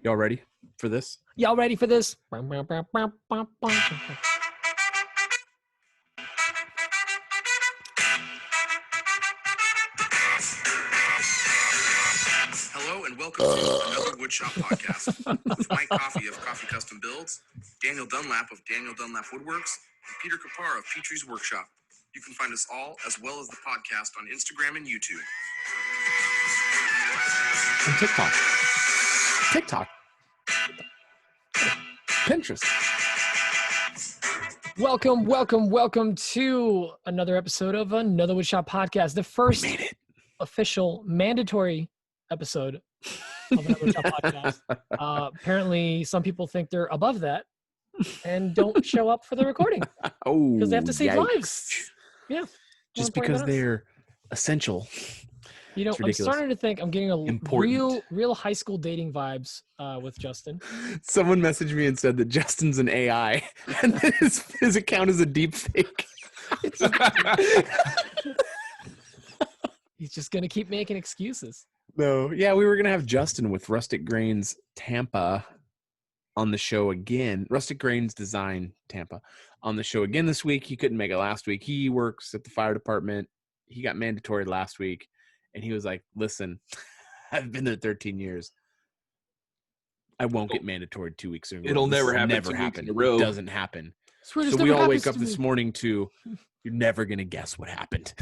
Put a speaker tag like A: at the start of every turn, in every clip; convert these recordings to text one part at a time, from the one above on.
A: Y'all ready for this?
B: Y'all ready for this?
C: Hello and welcome to another Woodshop podcast with Mike Coffey of Coffee Custom Builds, Daniel Dunlap of Daniel Dunlap Woodworks, and Peter Kapar of Petrie's Workshop. You can find us all, as well as the podcast, on Instagram and YouTube.
A: And TikTok. Pinterest.
B: Welcome to another episode of another Woodshop podcast. The first official mandatory episode of another Woodshop podcast. Apparently, some people think they're above that and don't show up for the recording because they have to save lives. Yeah,
A: just because they're essential.
B: You know, I'm starting to think I'm getting real high school dating vibes with Justin.
A: Someone messaged me and said that Justin's an AI and that his account is a deep fake.
B: He's just going to keep making excuses.
A: No. Yeah, we were going to have Justin with Rustic Grains Tampa on the show again. Rustic Grains Design Tampa on the show again this week. He couldn't make it last week. He works at the fire department. He got mandatory last week. And he was like, listen, I've been there 13 years. I won't get mandatory 2 weeks in a row.
D: It'll never happen.
A: Never happen. It doesn't happen. So we all wake up this morning to, you're never going to guess what happened.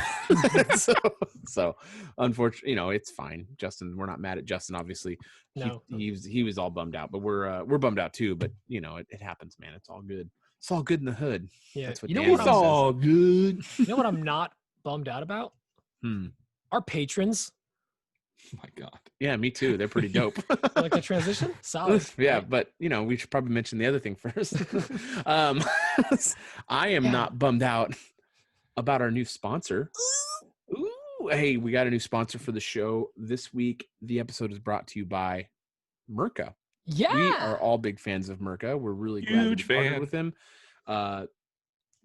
A: so unfortunately, you know, it's fine. Justin, we're not mad at Justin, obviously.
B: No.
A: He was all bummed out, but we're bummed out too. But, you know, it happens, man. It's all good. It's all good in the hood.
B: Yeah.
A: That's what
B: you know
A: Dan
B: what?
A: says.
D: All good.
B: You know what I'm not bummed out about? Our patrons.
D: Oh my God.
A: Yeah, me too. They're pretty dope.
B: Like the transition? Solid.
A: Yeah, but you know, we should probably mention the other thing first. I am not bummed out about our new sponsor. Ooh, hey, we got a new sponsor for the show this week. The episode is brought to you by MIRKA.
B: Yeah.
A: We are all big fans of MIRKA. We're really glad to be partnered with them.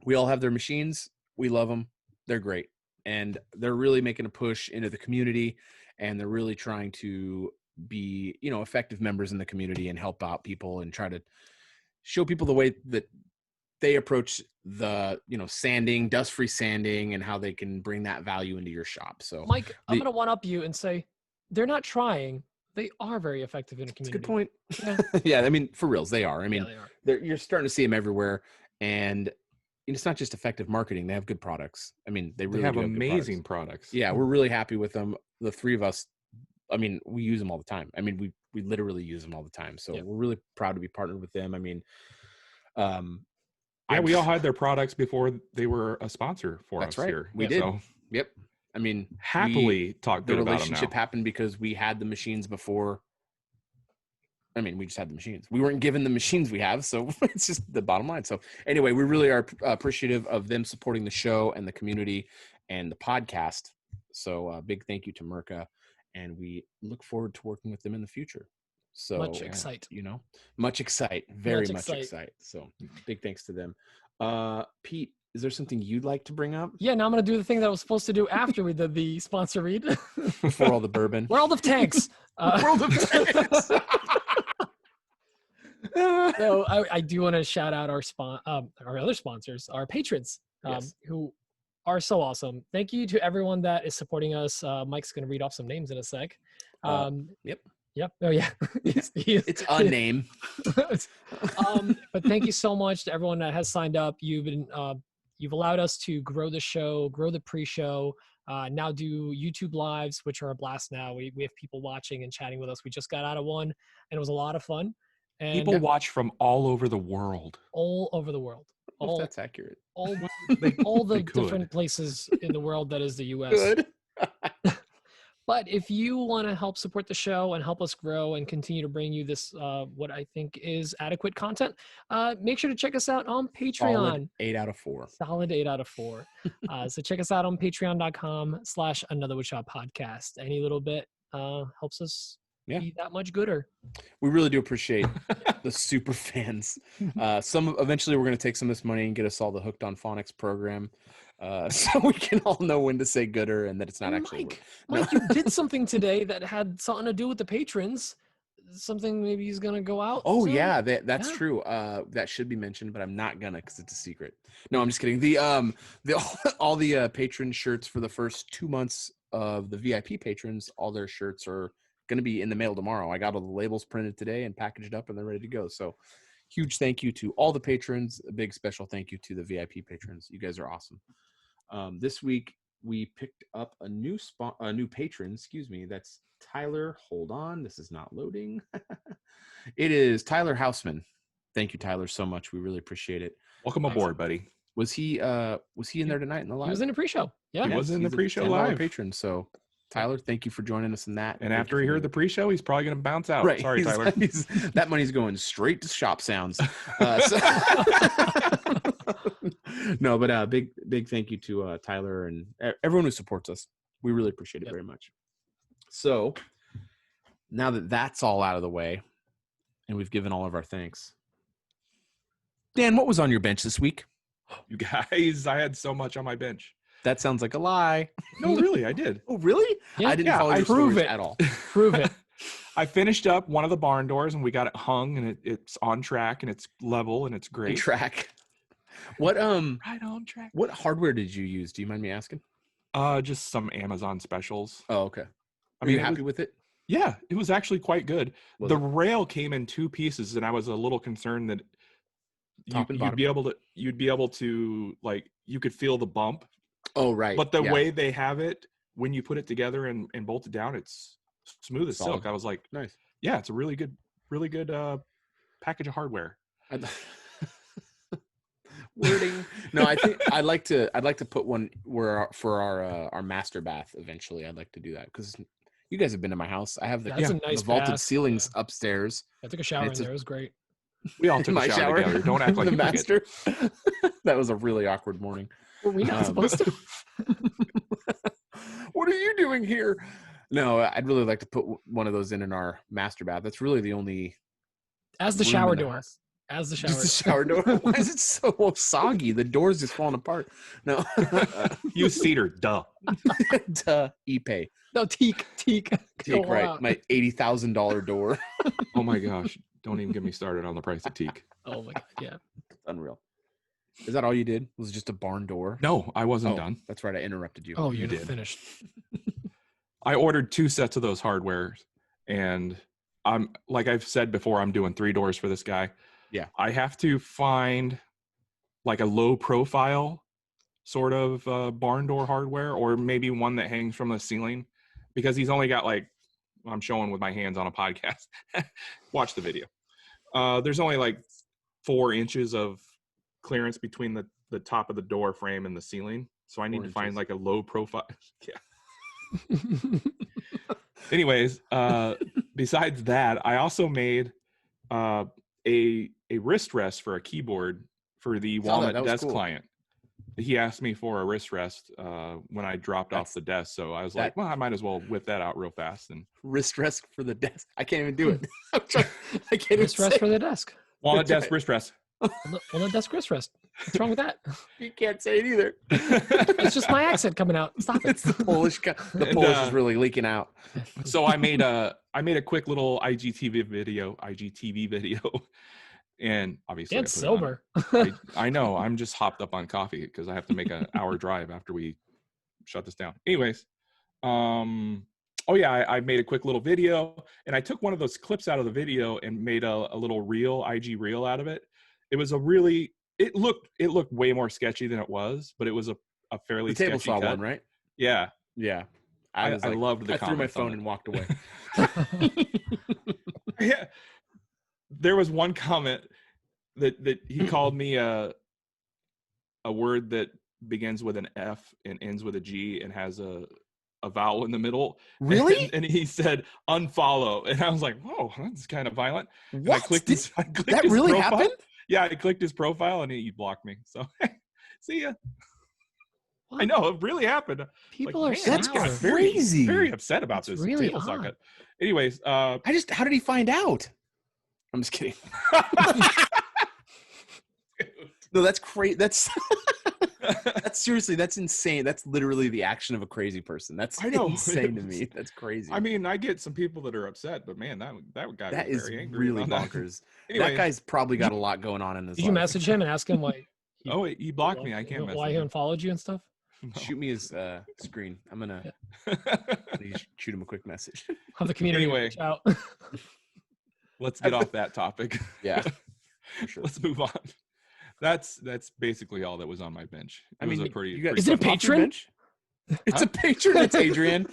A: We all have their machines. We love them. They're great. And they're really making a push into the community, and they're really trying to be, you know, effective members in the community and help out people and try to show people the way that they approach the, you know, sanding, dust-free sanding, and how they can bring that value into your shop. So,
B: Mike, I'm going to one-up you and say they're not trying. They are very effective in the community.
A: That's a good point.
B: Yeah.
A: Yeah, I mean, for reals, they are. I mean,
B: they are.
A: You're starting to see them everywhere, and it's not just effective marketing. They have good products. I mean, they really
D: have
A: do
D: amazing products.
A: Yeah, we're really happy with them. The three of us, I mean, we use them all the time. I mean, we literally use them all the time. So we're really proud to be partnered with them. I mean,
D: we all had their products before they were a sponsor for us here.
A: We did. So, yep. I mean,
D: happily talk good about them now.
A: The relationship happened because we had the machines before. I mean, we just had the machines. We weren't given the machines we have, so it's just the bottom line. So anyway, we really are appreciative of them supporting the show and the community and the podcast. So big thank you to MIRKA, and we look forward to working with them in the future. So
B: much excite.
A: You know, much excite, very much excite. So big thanks to them. Pete, is there something you'd like to bring up?
B: Yeah, now I'm going to do the thing that I was supposed to do after we did the sponsor read.
A: For all the bourbon.
B: World of Tanks.
A: World of Tanks.
B: So I do want to shout out our other sponsors, our patrons, who are so awesome. Thank you to everyone that is supporting us. Mike's going to read off some names in a sec.
A: Yep.
B: Oh yeah.
A: It's a name.
B: But thank you so much to everyone that has signed up. You've allowed us to grow the show, grow the pre-show, now do YouTube lives, which are a blast now. We have people watching and chatting with us. We just got out of one and it was a lot of fun. And
D: people watch from all over the world.
B: All over the world.
A: If that's accurate.
B: All the different places in the world that is the U.S.
A: Good.
B: But if you want to help support the show and help us grow and continue to bring you this, what I think is adequate content, make sure to check us out on Patreon.
A: Solid 8 out of 4.
B: Solid 8 out of 4. So check us out on patreon.com/anotherwoodshop podcast. Any little bit helps us be that much gooder.
A: We really do appreciate the super fans. Eventually we're going to take some of this money and get us all the Hooked on Phonics program. So we can all know when to say gooder and that it's not actually
B: Mike, you did something today that had something to do with the patrons. something maybe he's gonna go out?
A: Oh
B: soon?
A: yeah, that's true. That should be mentioned, but I'm not gonna because it's a secret. No, I'm just kidding. All the patron shirts for the first 2 months of the VIP patrons, all their shirts are gonna be in the mail tomorrow. I got all the labels printed today and packaged up, and they're ready to go. So, huge thank you to all the patrons. A big special thank you to the VIP patrons. You guys are awesome. This week we picked up a new patron. Excuse me. That's Tyler. Hold on, this is not loading. It is Tyler Houseman. Thank you, Tyler, so much. We really appreciate it.
D: Welcome aboard, buddy.
A: Was he in there tonight in the live?
B: He was in the pre-show. Yeah,
D: he was in the pre-show live.
A: Patron. So, Tyler, thank you for joining us in that.
D: And after he heard the pre-show, he's probably going to bounce out.
A: Right.
D: Sorry, Tyler.
A: That money's going straight to Shop Sounds. No, but big thank you to Tyler and everyone who supports us. We really appreciate it very much. So now that that's all out of the way and we've given all of our thanks, Dan, what was on your bench this week?
D: You guys, I had so much on my bench.
A: That sounds like a lie.
D: No, really, I did.
A: Oh, really?
B: Yeah.
A: I didn't follow your
B: prove
A: stories
B: it
A: at all.
B: Prove it.
D: I finished up one of the barn doors and we got it hung and it's on track and it's level and it's great.
A: Track. What
D: Right on track.
A: What hardware did you use? Do you mind me asking?
D: Just some Amazon specials.
A: Oh, okay.
D: I
A: Are
D: mean,
A: you happy with it?
D: Yeah, it was actually quite good.
A: Was
D: the
A: it?
D: rail came in 2 pieces and I was a little concerned that
A: Top and
D: you'd
A: bottom.
D: be able to like you could feel the bump.
A: Oh, right.
D: But the
A: Yeah.
D: way they have it when you put it together and bolt it down, it's smooth as
A: Solid.
D: silk. I was like,
A: Nice.
D: yeah, it's a really good package of hardware.
A: Wording. No, I think I'd like to put one for our master bath eventually. I'd like to do that because you guys have been to my house. I have the
B: That's a nice
A: the vaulted
B: bath.
A: ceilings upstairs.
B: I took a shower in
A: It's a-
B: there. It was great.
D: We all took
A: My
D: a shower together. Don't act like
A: the
D: you forget.
A: master. That was a really awkward morning.
B: Were we not supposed to?
A: What are you doing here? No, I'd really like to put one of those in our master bath. That's really the only
B: As the
A: room
B: shower
A: in the
B: door.
A: house.
B: As the shower.
A: Just the shower door. Why is it so soggy? The door's just falling apart. No.
D: Use cedar, duh.
A: Duh. Ipe.
B: No, teak.
A: Take
B: Go
A: right.
B: out.
A: My $80,000 door.
D: Oh my gosh. Don't even get me started on the price of teak.
B: Oh my god, yeah.
A: Unreal. Is that all you did? Was it just a barn door?
D: No, I wasn't
A: Oh,
D: done.
A: That's right. I interrupted you.
B: Oh,
D: You
B: you're
D: did.
B: finished.
D: I ordered 2 sets of those hardwares, and I'm like I've said before, I'm doing 3 doors for this guy.
A: Yeah.
D: I have to find like a low profile sort of barn door hardware, or maybe one that hangs from the ceiling, because he's only got like, I'm showing with my hands on a podcast. Watch the video. There's only like 4 inches of clearance between the top of the door frame and the ceiling. So I need
A: 4
D: to find
A: inches.
D: like a low profile. Yeah. Anyways, besides that, I also made a wrist rest for a keyboard for the
A: Saw that.
D: Walnut
A: That was
D: desk
A: cool.
D: client. He asked me for a wrist rest when I dropped off the desk, so I was like, well, I might as well whip that out real fast. And
A: Wrist rest for the desk. I can't even do it. I'm trying, I can't even
B: Wrist rest
A: say
B: for the desk.
D: Walnut
A: That's
D: desk wrist rest.
B: Well, the desk wrist rest. What's wrong with that?
A: You can't say it either.
B: It's just my accent coming out. Stop it.
A: It's the Polish. The
D: And,
A: Polish is really leaking out.
D: So I made a quick little IGTV video, and obviously I
B: It's
D: put it on.
B: sober.
D: I know. I'm just hopped up on coffee because I have to make an hour drive after we shut this down. Anyways, oh yeah, I made a quick little video, and I took one of those clips out of the video and made a little reel, IG reel out of it. It was it looked way more sketchy than it was, but it was a fairly
A: The table
D: sketchy
A: saw
D: cut.
A: one, right?
D: Yeah,
A: Yeah.
D: I
A: was like-
D: loved the
A: I threw my
D: comments on
A: phone
D: it.
A: and walked away.
D: Yeah. There was one comment that he called me a word that begins with an F and ends with a G and has a vowel in the middle.
A: Really?
D: And he said unfollow, and I was like, whoa, that's kind of violent. And I
A: What?
D: clicked
A: Did that
D: his
A: really
D: profile.
A: happen?
D: Yeah, I clicked his profile and he blocked me. So see ya.
B: What?
D: I know it really happened.
B: People
D: Like,
B: are
D: man,
A: That's
B: sour.
A: crazy.
D: Very upset about
B: That's
D: this
B: really
D: table saw
B: odd.
D: cut. Anyways,
A: How did he find out? I'm just kidding. No, that's great. That's That's seriously, that's insane. That's literally the action of a crazy person. That's
D: I know.
A: insane to me. That's crazy.
D: I mean, I get some people that are upset, but man, that guy
A: that
D: was
A: is
D: very angry
A: really
D: about
A: bonkers.
D: That. Anyway,
A: That guy's probably got a lot going on in his life.
B: Did you message him and ask him why?
D: He blocked me. I can't message
B: why he
D: him.
B: unfollowed you and stuff.
D: No.
A: Shoot me his screen. I'm gonna shoot him a quick message.
B: Have the community
D: Anyway.
B: reach out.
D: Let's get off that topic.
A: Yeah, for sure.
D: Let's move on. That's basically all that was on my bench. It was a pretty.
A: you got
B: Is it a
A: stuff off your
B: patron?
A: bench? It's a patron. It's Adrienne.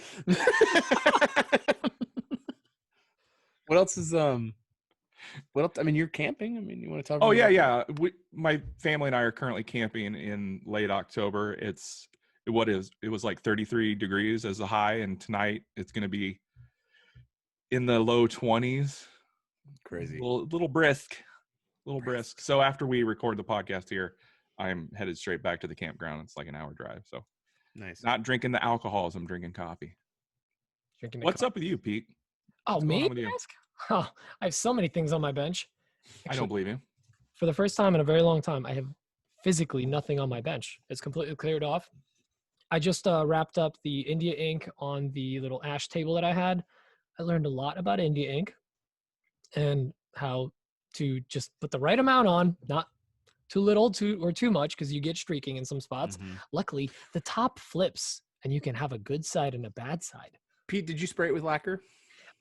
A: What else is What else? I mean, you're camping. I mean, you want to talk?
D: Oh
A: about
D: yeah. My family and I are currently camping in late October. It was like 33 degrees as the high, and tonight it's going to be in the low 20s.
A: Crazy.
D: Little brisk. So after we record the podcast here, I'm headed straight back to the campground. It's like an hour drive. So
A: Nice.
D: not drinking the alcohols. I'm drinking coffee. What's up with you, Pete?
B: Oh,
D: What's going
B: me?
D: on with you?
B: Oh, I have so many things on my bench.
D: I don't believe you.
B: For the first time in a very long time, I have physically nothing on my bench. It's completely cleared off. I just wrapped up the India ink on the little ash table that I had. I learned a lot about India ink and how to just put the right amount on, not too little or too much, because you get streaking in some spots.
A: Mhm.
B: Luckily, the top flips and you can have a good side and a bad side.
A: Pete, did you spray it with lacquer?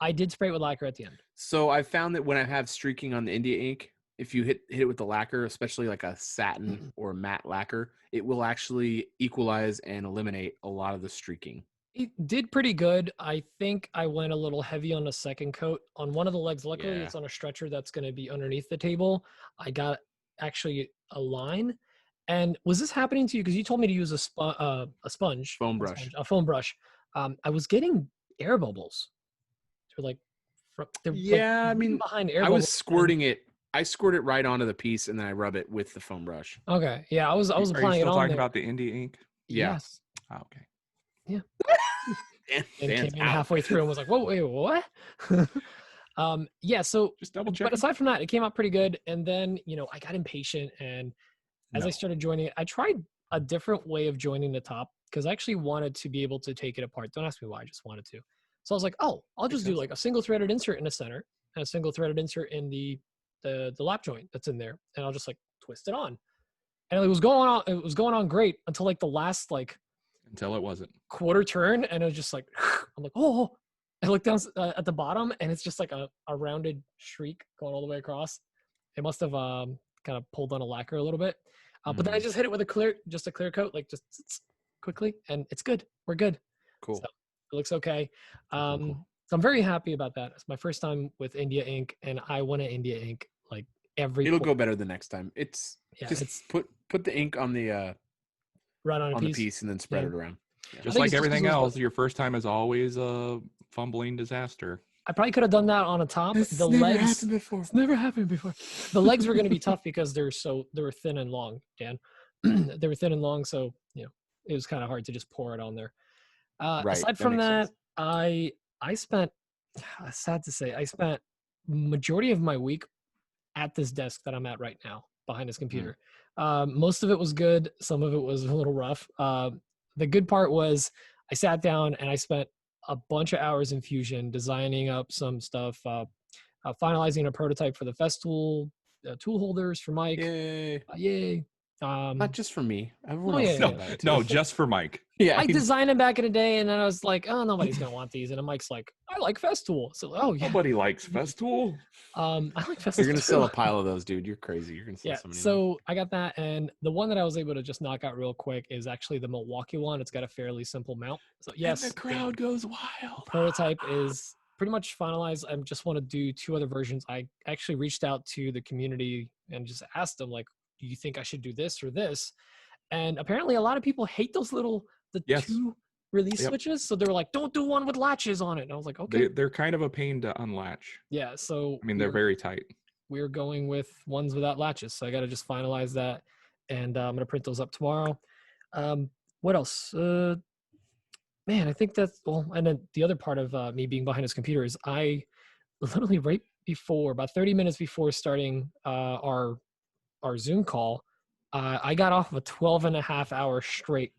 B: I did spray it with lacquer at the end.
A: So I found that when I have streaking on the India ink, if you hit it with the lacquer, especially like a satin or matte lacquer, it will actually equalize and eliminate a lot of the streaking.
B: It did pretty good. I think I went a little heavy on the second coat. On one of the legs, luckily
A: Yeah.
B: it's on a stretcher that's going to be underneath the table. I got actually a line. And was this happening to you? Because you told me to use a sponge.
A: Foam brush.
B: A foam brush. I was getting air bubbles. They're like,
A: Yeah, I mean,
B: behind air
A: I
B: bubbles.
A: was squirting it. I squirt it right onto the piece and then I rub it with the foam brush.
B: Okay. Yeah, I was
D: Are you
B: applying it
D: still
B: on
D: talking
B: there.
D: about the India ink?
A: Yeah.
B: Yes.
D: Oh, okay.
B: And
A: Dan's
B: came in
A: out.
B: halfway through and was like, whoa, wait, what? Yeah, so
D: Just double check.
B: but aside from that, it came out pretty good. And then, I got impatient. And as I
A: No.
B: started joining it, I tried a different way of joining the top because I actually wanted to be able to take it apart. Don't ask me why, I just wanted to. So I was like, oh, I'll just do
A: sense.
B: like a single threaded insert in the center and a single threaded insert in the lap joint that's in there. And I'll just like twist it on. And it was going on great until like the last like
D: Until it wasn't.
B: quarter turn. And it was just like, I'm like, oh, I look down at the bottom and it's just like a rounded streak going all the way across. It must have kind of pulled on a lacquer a little bit. But then I just hit it with a clear coat, like just quickly, and it's good. We're good.
A: Cool.
B: So it looks okay.
A: Cool.
B: So I'm very happy about that. It's my first time with India ink, and I want an India ink like every.
A: It'll go better the next time. It's
B: Yeah,
A: just
B: it's
A: put the ink on the
B: right on a
A: the
B: piece.
A: piece and then spread
B: Yeah.
A: it around. Yeah.
D: Just
B: think
D: like
B: it's just 'cause
D: everything
B: it was
D: else, your first time is always a fumbling disaster.
B: I probably could have done that on a top. The legs.
A: before.
B: It's never happened before. The legs were going to be tough because they were thin and long, Dan. They were thin and long, so it was kind of hard to just pour it on there.
A: Right,
B: Aside
A: that
B: from
A: makes
B: that,
A: sense.
B: I spent, sad to say, I spent majority of my week at this desk that I'm at right now behind this computer. Most of it was good. Some of it was a little rough. The good part was I sat down and I spent a bunch of hours in Fusion designing up some stuff, finalizing a prototype for the Festool tool holders for Mike.
A: Yay!
B: Yay.
A: Not just for me. Everyone
B: Oh,
A: else
B: yeah,
A: is
B: yeah.
A: about it too.
D: No, just for Mike.
A: Yeah.
B: I designed them back in the day, and then I was like, oh, nobody's gonna want these. And then Mike's like, I like Festool. So, oh yeah,
D: Nobody likes Festool.
B: I like Festool.
A: You're gonna sell a
B: too.
A: pile of those, dude. You're crazy. You're gonna sell
B: Yeah.
A: so many. of them.
B: So I got that, and the one that I was able to just knock out real quick is actually the Milwaukee one. It's got a fairly simple mount. So yes,
D: And the crowd goes wild.
B: prototype is pretty much finalized. I just want to do 2 other versions. I actually reached out to the community and just asked them, like, do you think I should do this or this? And apparently a lot of people hate those
D: Yes.
B: 2 release
D: Yep.
B: switches. So they were like, don't do one with latches on it. And I was like, okay.
D: They're kind of a pain to unlatch.
B: Yeah. So
D: I mean, they're very tight.
B: we're going with ones without latches. So I got to just finalize that. And I'm going to print those up tomorrow. What else? Man, I think that's and then the other part of me being behind this computer is I literally about 30 minutes before starting our Zoom call, I got off of a 12.5-hour straight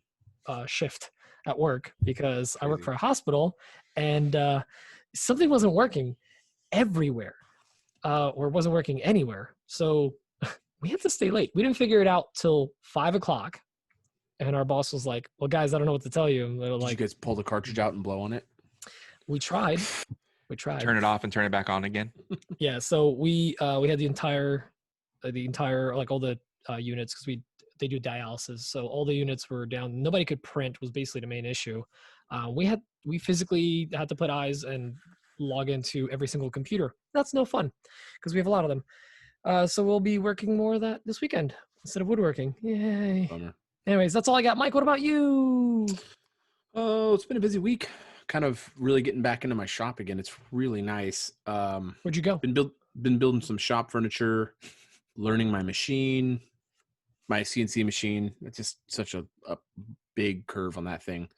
B: shift at work because I work for a hospital, and something wasn't working everywhere, or wasn't working anywhere. So we had to stay late. We didn't figure it out till 5 o'clock. And our boss was like, well, guys, I don't know what to tell you. And they're
A: Did
B: like,
A: you guys pull the cartridge out and blow on it?
B: We tried.
D: Turn it off and turn it back on again.
B: Yeah. So we had the entire like all the units, because they do dialysis. So all the units were down. Nobody could print was basically the main issue. We physically had to put eyes and log into every single computer. That's no fun because we have a lot of them. So we'll be working more of that this weekend instead of woodworking. Yay.
A: Bummer.
B: Anyways, that's all I got. Mike, what about you?
A: Oh, it's been a busy week. Kind of really getting back into my shop again. It's really nice.
B: Where'd you go?
A: Been building some shop furniture, learning my machine, my CNC machine. It's just such a big curve on that thing.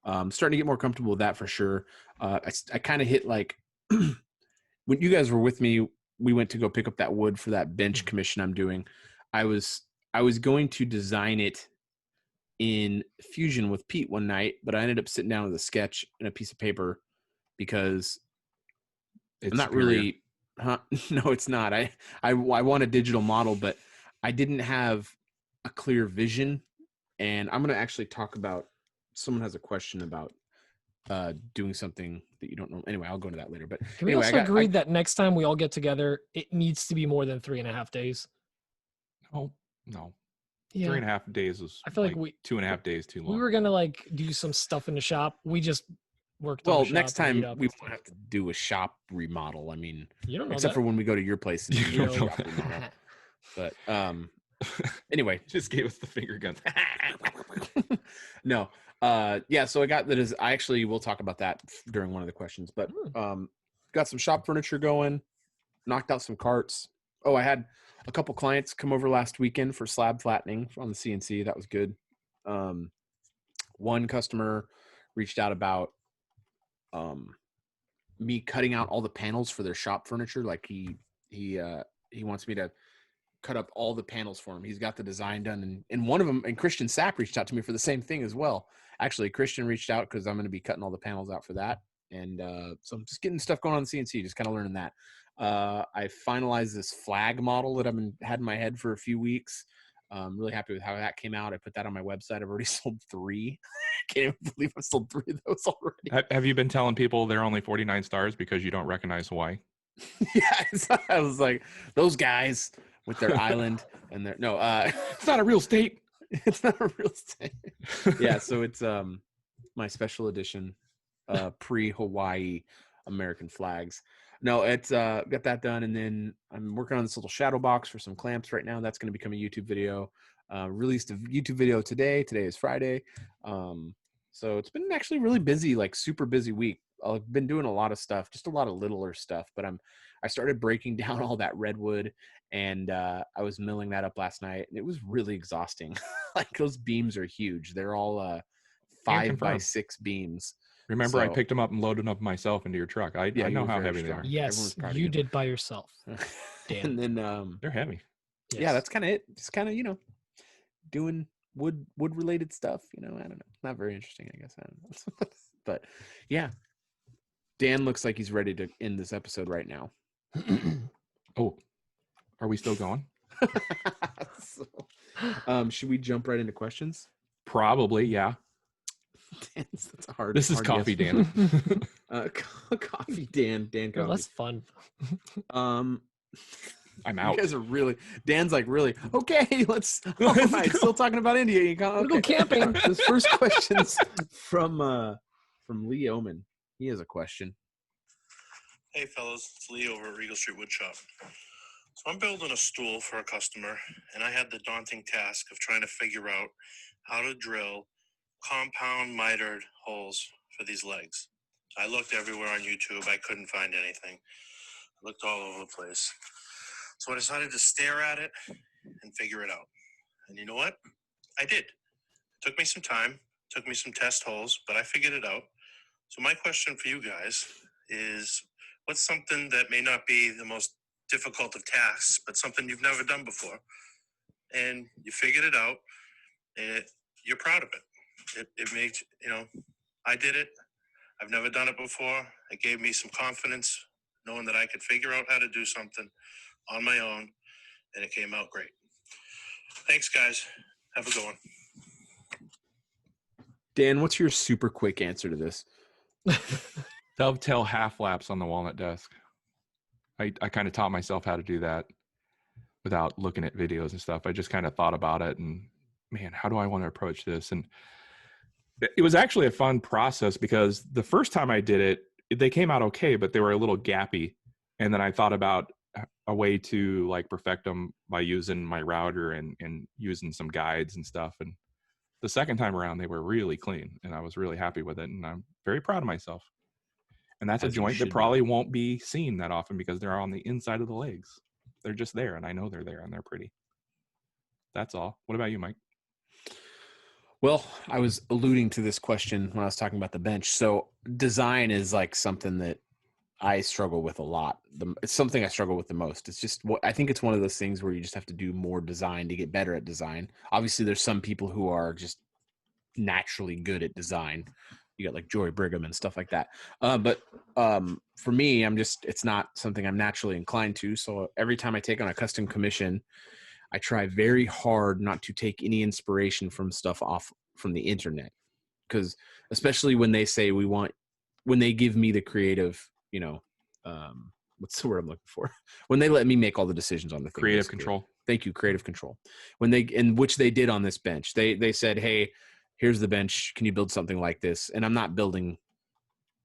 A: Starting to get more comfortable with that for sure. I kind of hit like when you guys were with me, we went to go pick up that wood for that bench commission I'm doing. I was going to design it in Fusion with Pete one night, but I ended up sitting down with a sketch and a piece of paper because I'm not really, no, it's not. I want a digital model, but I didn't have a clear vision. And I'm going to actually talk about, someone has a question about doing something that you don't know. Anyway, I'll go into that later. But
B: can we also agree that next time we all get together, it needs to be more than 3.5 days?
D: Oh, no.
B: Yeah.
D: 3.5 days is,
B: I feel like
D: 2.5 days too long.
B: We were gonna like do some stuff in the shop. We just worked.
A: Well,
B: on the shop
A: next time we
B: won't
A: have to do a shop remodel. I mean,
B: you don't know
A: except
B: that.
A: for when we go to your place. And
D: You don't know
A: shop remodel. But anyway,
D: just gave us the finger guns.
A: No, yeah. So I got that. I actually will talk about that during one of the questions. But got some shop furniture going. Knocked out some carts. Oh, I had a couple clients come over last weekend for slab flattening on the CNC. That was good. One customer reached out about me cutting out all the panels for their shop furniture. Like he wants me to cut up all the panels for him. He's got the design done, and one of them, and Christian Sapp reached out to me for the same thing as well. Actually, Christian reached out because I'm going to be cutting all the panels out for that. And so I'm just getting stuff going on the CNC, just kind of learning that. I finalized this flag model that I've had in my head for a few weeks. I'm really happy with how that came out. I put that on my website. I've already sold 3. I can't even believe I sold 3 of those already.
D: Have you been telling people they're only 49 stars because you don't recognize Hawaii?
A: Yeah, I was like, those guys with their island and their
D: it's not a real state.
A: It's not a real state. Yeah, so it's my special edition pre-Hawaii American flags. No, it's got that done, and then I'm working on this little shadow box for some clamps right now. That's going to become a YouTube video. Released a YouTube video today. Today is Friday. So it's been actually really busy, like super busy week. I've been doing a lot of stuff, just a lot of littler stuff, but I started breaking down all that redwood, and I was milling that up last night, and it was really exhausting. Like those beams are huge. They're all 5x6 beams.
D: Remember, I picked them up and loaded them up myself into your truck. I know how heavy they are.
B: Yes, you did by yourself. Damn.
A: And then
D: they're heavy.
B: Yes.
A: Yeah, that's kind of it. Just kind of, doing wood related stuff. I don't know. Not very interesting, I guess. I don't know. But yeah, Dan looks like he's ready to end this episode right now.
D: Oh, are we still going?
A: Should we jump right into questions?
D: Probably, yeah.
A: That's a hard.
D: This is Coffee Dan.
A: Coffee Dan. Dan Coffee.
B: Oh, that's fun.
D: I'm out.
A: You guys are really. Dan's like really okay. Let's. All right, still talking about India. You go.
B: Go camping.
A: This first question's from Lee Oman. He has a question.
E: Hey fellas, it's Lee over at Regal Street Woodshop. So I'm building a stool for a customer, and I had the daunting task of trying to figure out how to drill compound mitered holes for these legs. I looked everywhere on YouTube. I couldn't find anything. I looked all over the place. So I decided to stare at it and figure it out. And you know what? I did. It took me some time, took me some test holes, but I figured it out. So my question for you guys is, what's something that may not be the most difficult of tasks, but something you've never done before? and you figured it out, and you're proud of it. It makes, I did it. I've never done it before. It gave me some confidence knowing that I could figure out how to do something on my own, and it came out great. Thanks, guys. Have a good one.
A: Dan, what's your super quick answer to this?
D: Dovetail half laps on the walnut desk. I kind of taught myself how to do that without looking at videos and stuff. I just kind of thought about it and, man, how do I want to approach this? And it was actually a fun process because the first time I did it, they came out okay, but they were a little gappy. And then I thought about a way to like perfect them by using my router and using some guides and stuff. And the second time around, they were really clean and I was really happy with it. And I'm very proud of myself. And that's a joint that probably won't be seen that often because they're on the inside of the legs. They're just there, and I know they're there, and they're pretty. That's all. What about you, Mike?
A: Well, I was alluding to this question when I was talking about the bench. So design is like something that I struggle with a lot. It's something I struggle with the most. It's just, I think it's one of those things where you just have to do more design to get better at design. Obviously, there's some people who are just naturally good at design. You got like Joy Brigham and stuff like that. But for me, it's not something I'm naturally inclined to. So every time I take on a custom commission, I try very hard not to take any inspiration from stuff off from the internet. Because especially when they say when they give me the creative, what's the word I'm looking for? When they let me make all the decisions on the thing.
D: Creative control.
A: Thank you, creative control. Which they did on this bench. They said, hey, here's the bench. Can you build something like this? And I'm not building.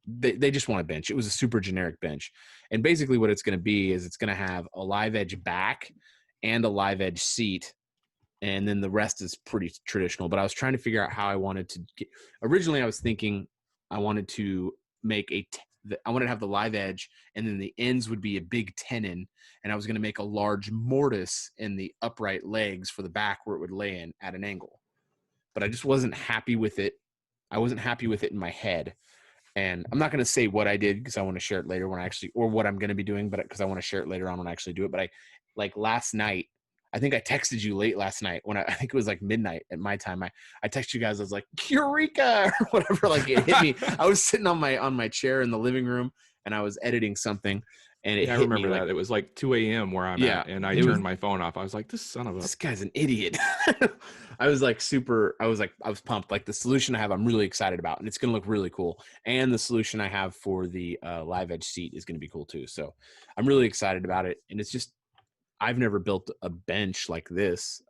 A: They just want a bench. It was a super generic bench. And basically what it's going to be is it's going to have a live edge back and a live edge seat. And then the rest is pretty traditional. But I was trying to figure out how I wanted to get. Originally, I was thinking I wanted to make I wanted to have the live edge, and then the ends would be a big tenon. And I was going to make a large mortise in the upright legs for the back where it would lay in at an angle. But I just wasn't happy with it. I wasn't happy with it in my head. And I'm not going to say what I did because I want to share it later or what I'm going to be doing, but because I want to share it later on when I actually do it. But last night, I think I texted you late last night when I think it was like midnight at my time. I texted you guys. I was like, Eureka, or whatever. Like it hit me. I was sitting on my chair in the living room and I was editing something. And
D: I remember that. It was like 2 a.m. where I'm at, and I turned my phone off. I was like, this guy's an idiot. I was pumped. Like the solution I have, I'm really excited about, and it's going to look really cool. And the solution I have for the live edge seat is going to be cool too. So I'm really excited about it. And it's just, I've never built a bench like this.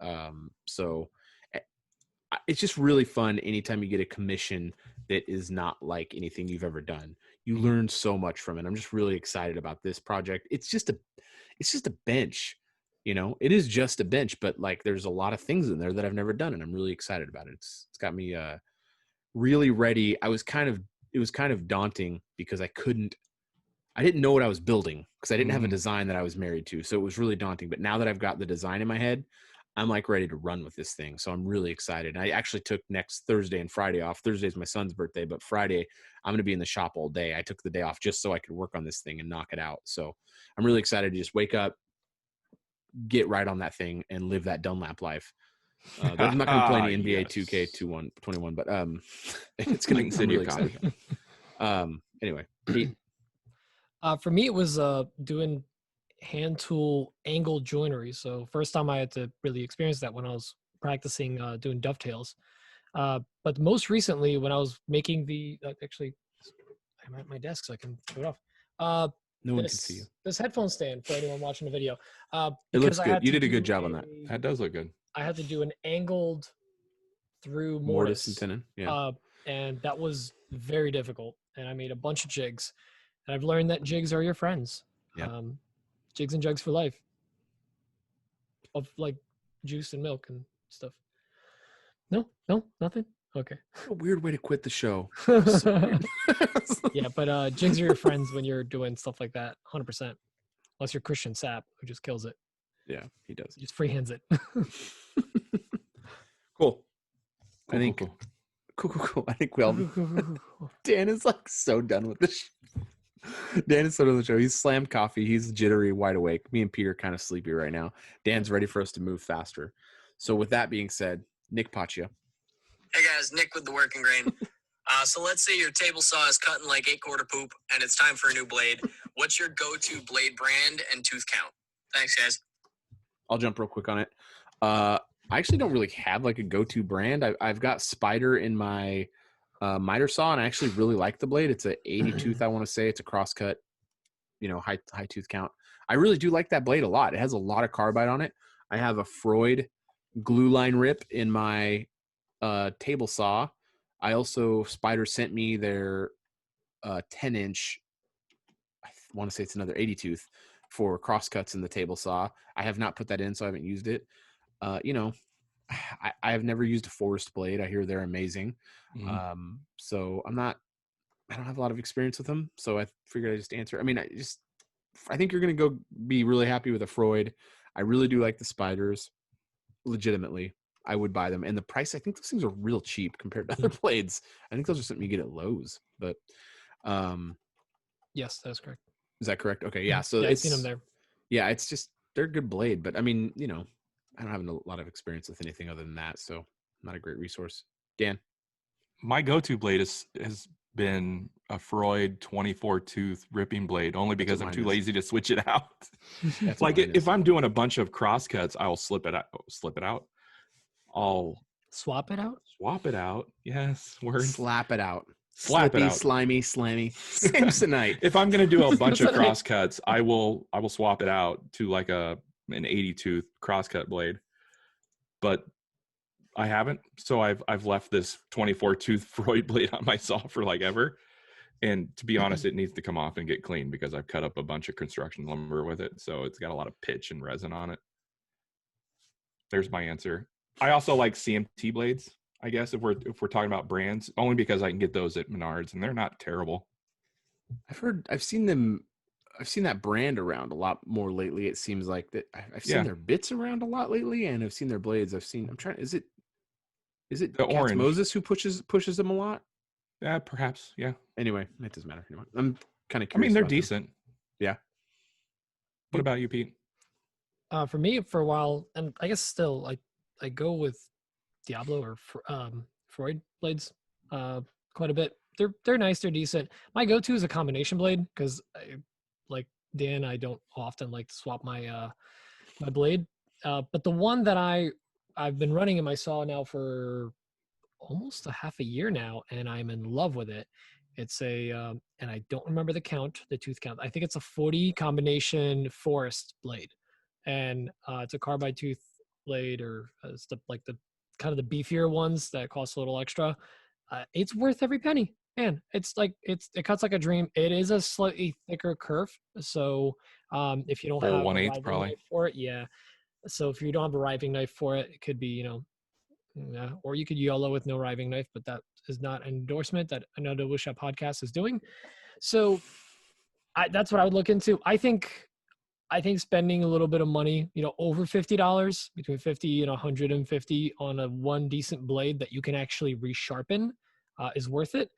D: So it's just really fun anytime you get a commission that is not like anything you've ever done. You learn so much from it. I'm just really excited about this project. It's just a bench, it is just a bench, but like there's a lot of things in there that I've never done, and I'm really excited about it. It's got me really ready. It was kind of daunting because I didn't know what I was building because I didn't have a design that I was married to. So it was really daunting. But now that I've got the design in my head, I'm like ready to run with this thing. So I'm really excited. I actually took next Thursday and Friday off. Thursday's my son's birthday, but Friday I'm going to be in the shop all day. I took the day off just so I could work on this thing and knock it out. So I'm really excited to just wake up, get right on that thing, and live that Dunlap life. I'm not going to play any NBA 2K21, but it's going to be really exciting. Anyway, Pete.
B: For me, it was doing hand tool angle joinery. So first time I had to really experience that when I was practicing doing dovetails. But most recently when I was making actually I'm at my desk so I can show it off.
A: No one can see you.
B: This headphone stand for anyone watching the video.
A: It looks good. You did a good job on that.
D: That does look good.
B: I had to do an angled through
A: mortise and tenon. Yeah.
B: And that was very difficult. And I made a bunch of jigs. And I've learned that jigs are your friends.
A: Yeah.
B: Jigs and jugs for life. Of like juice and milk and stuff. No, nothing. Okay.
A: What a weird way to quit the show.
B: Yeah, but jigs are your friends when you're doing stuff like that, 100%. Unless you're Christian Sapp, who just kills it.
A: Yeah, he does.
B: He just freehands it.
A: Cool. I think. Cool. I think we all. Dan is like so done with this. Dan is so done with the show. He's slammed coffee. He's jittery, wide awake. Me and Peter kind of sleepy right now. Dan's ready for us to move faster. So with that being said, Nick Paccia.
F: Hey guys, Nick with the Working Grain. So let's say your table saw is cutting like 8-quarter poop and it's time for a new blade. What's your go-to blade brand and tooth count? Thanks, guys.
A: I'll jump real quick on it. I actually don't really have like a go-to brand. I've got Spider in my miter saw, and I actually really like the blade. It's a 80 tooth, I want to say. It's a crosscut, high tooth count. I really do like that blade a lot. It has a lot of carbide on it. I have a Freud glue line rip in my table saw. I also, Spider sent me their 10-inch, I want to say it's another 80 tooth for crosscuts in the table saw. I have not put that in, so I haven't used it. I have never used a Forest blade. I hear they're amazing. So I don't have a lot of experience with them. So I figured I'd just answer. I mean, I think you're going to go be really happy with a Freud. I really do like the Spiders. Legitimately, I would buy them. And the price, I think those things are real cheap compared to other blades. I think those are something you get at Lowe's, but
B: yes, that is correct.
A: Is that correct? Okay. Yeah. So
B: I've seen them there.
A: Yeah. It's just, they're a good blade, but I mean, I don't have a lot of experience with anything other than that. So not a great resource. Dan.
D: My go-to blade has been a Freud 24 tooth ripping blade, only because I'm too lazy to switch it out. Like if I'm doing a bunch of crosscuts, I'll slip it out. I'll
B: swap it out.
D: Swap it out. Yes. Word.
A: Slap it out.
D: Slap
A: Slippy,
D: it out.
A: Slimy, slammy. Samsonite.
D: If I'm going to do a bunch of crosscuts, I will swap it out to like an 80 tooth crosscut blade. But I haven't, so I've left this 24 tooth Freud blade on my saw for like ever. And to be honest, it needs to come off and get clean because I've cut up a bunch of construction lumber with it. So it's got a lot of pitch and resin on it. There's my answer. I also like CMT blades, I guess, if we're talking about brands, only because I can get those at Menards and they're not terrible.
A: I've seen that brand around a lot more lately. It seems like that I've seen their bits around a lot lately, and I've seen their blades. Is it
D: the orange
A: Moses who pushes them a lot?
D: Yeah, perhaps. Yeah.
A: Anyway, it doesn't matter. I'm kind of curious.
D: I mean, they're
A: about
D: decent.
A: them. Yeah.
D: What about you, Pete?
B: For me, for a while, and I guess still, I go with Diablo or Freud blades quite a bit. They're nice. They're decent. My go-to is a combination blade because, like Dan, I don't often like to swap my my blade. But the one that I've been running in my saw now for almost a half a year now, and I'm in love with it. It's a and I don't remember the tooth count. I think it's a 40 combination Forest blade, and it's a carbide tooth blade, or it's the kind of the beefier ones that cost a little extra. It's worth every penny, man. It cuts like a dream. It is a slightly thicker kerf, so if you don't have a riving knife for it, yeah. So if you don't have a riving knife for it, it could be or you could YOLO with no riving knife, but that is not an endorsement that Another Woodshop podcast is doing. So that's what I would look into. I think spending a little bit of money, over $50, between $50 and $150 on one decent blade that you can actually resharpen is worth it.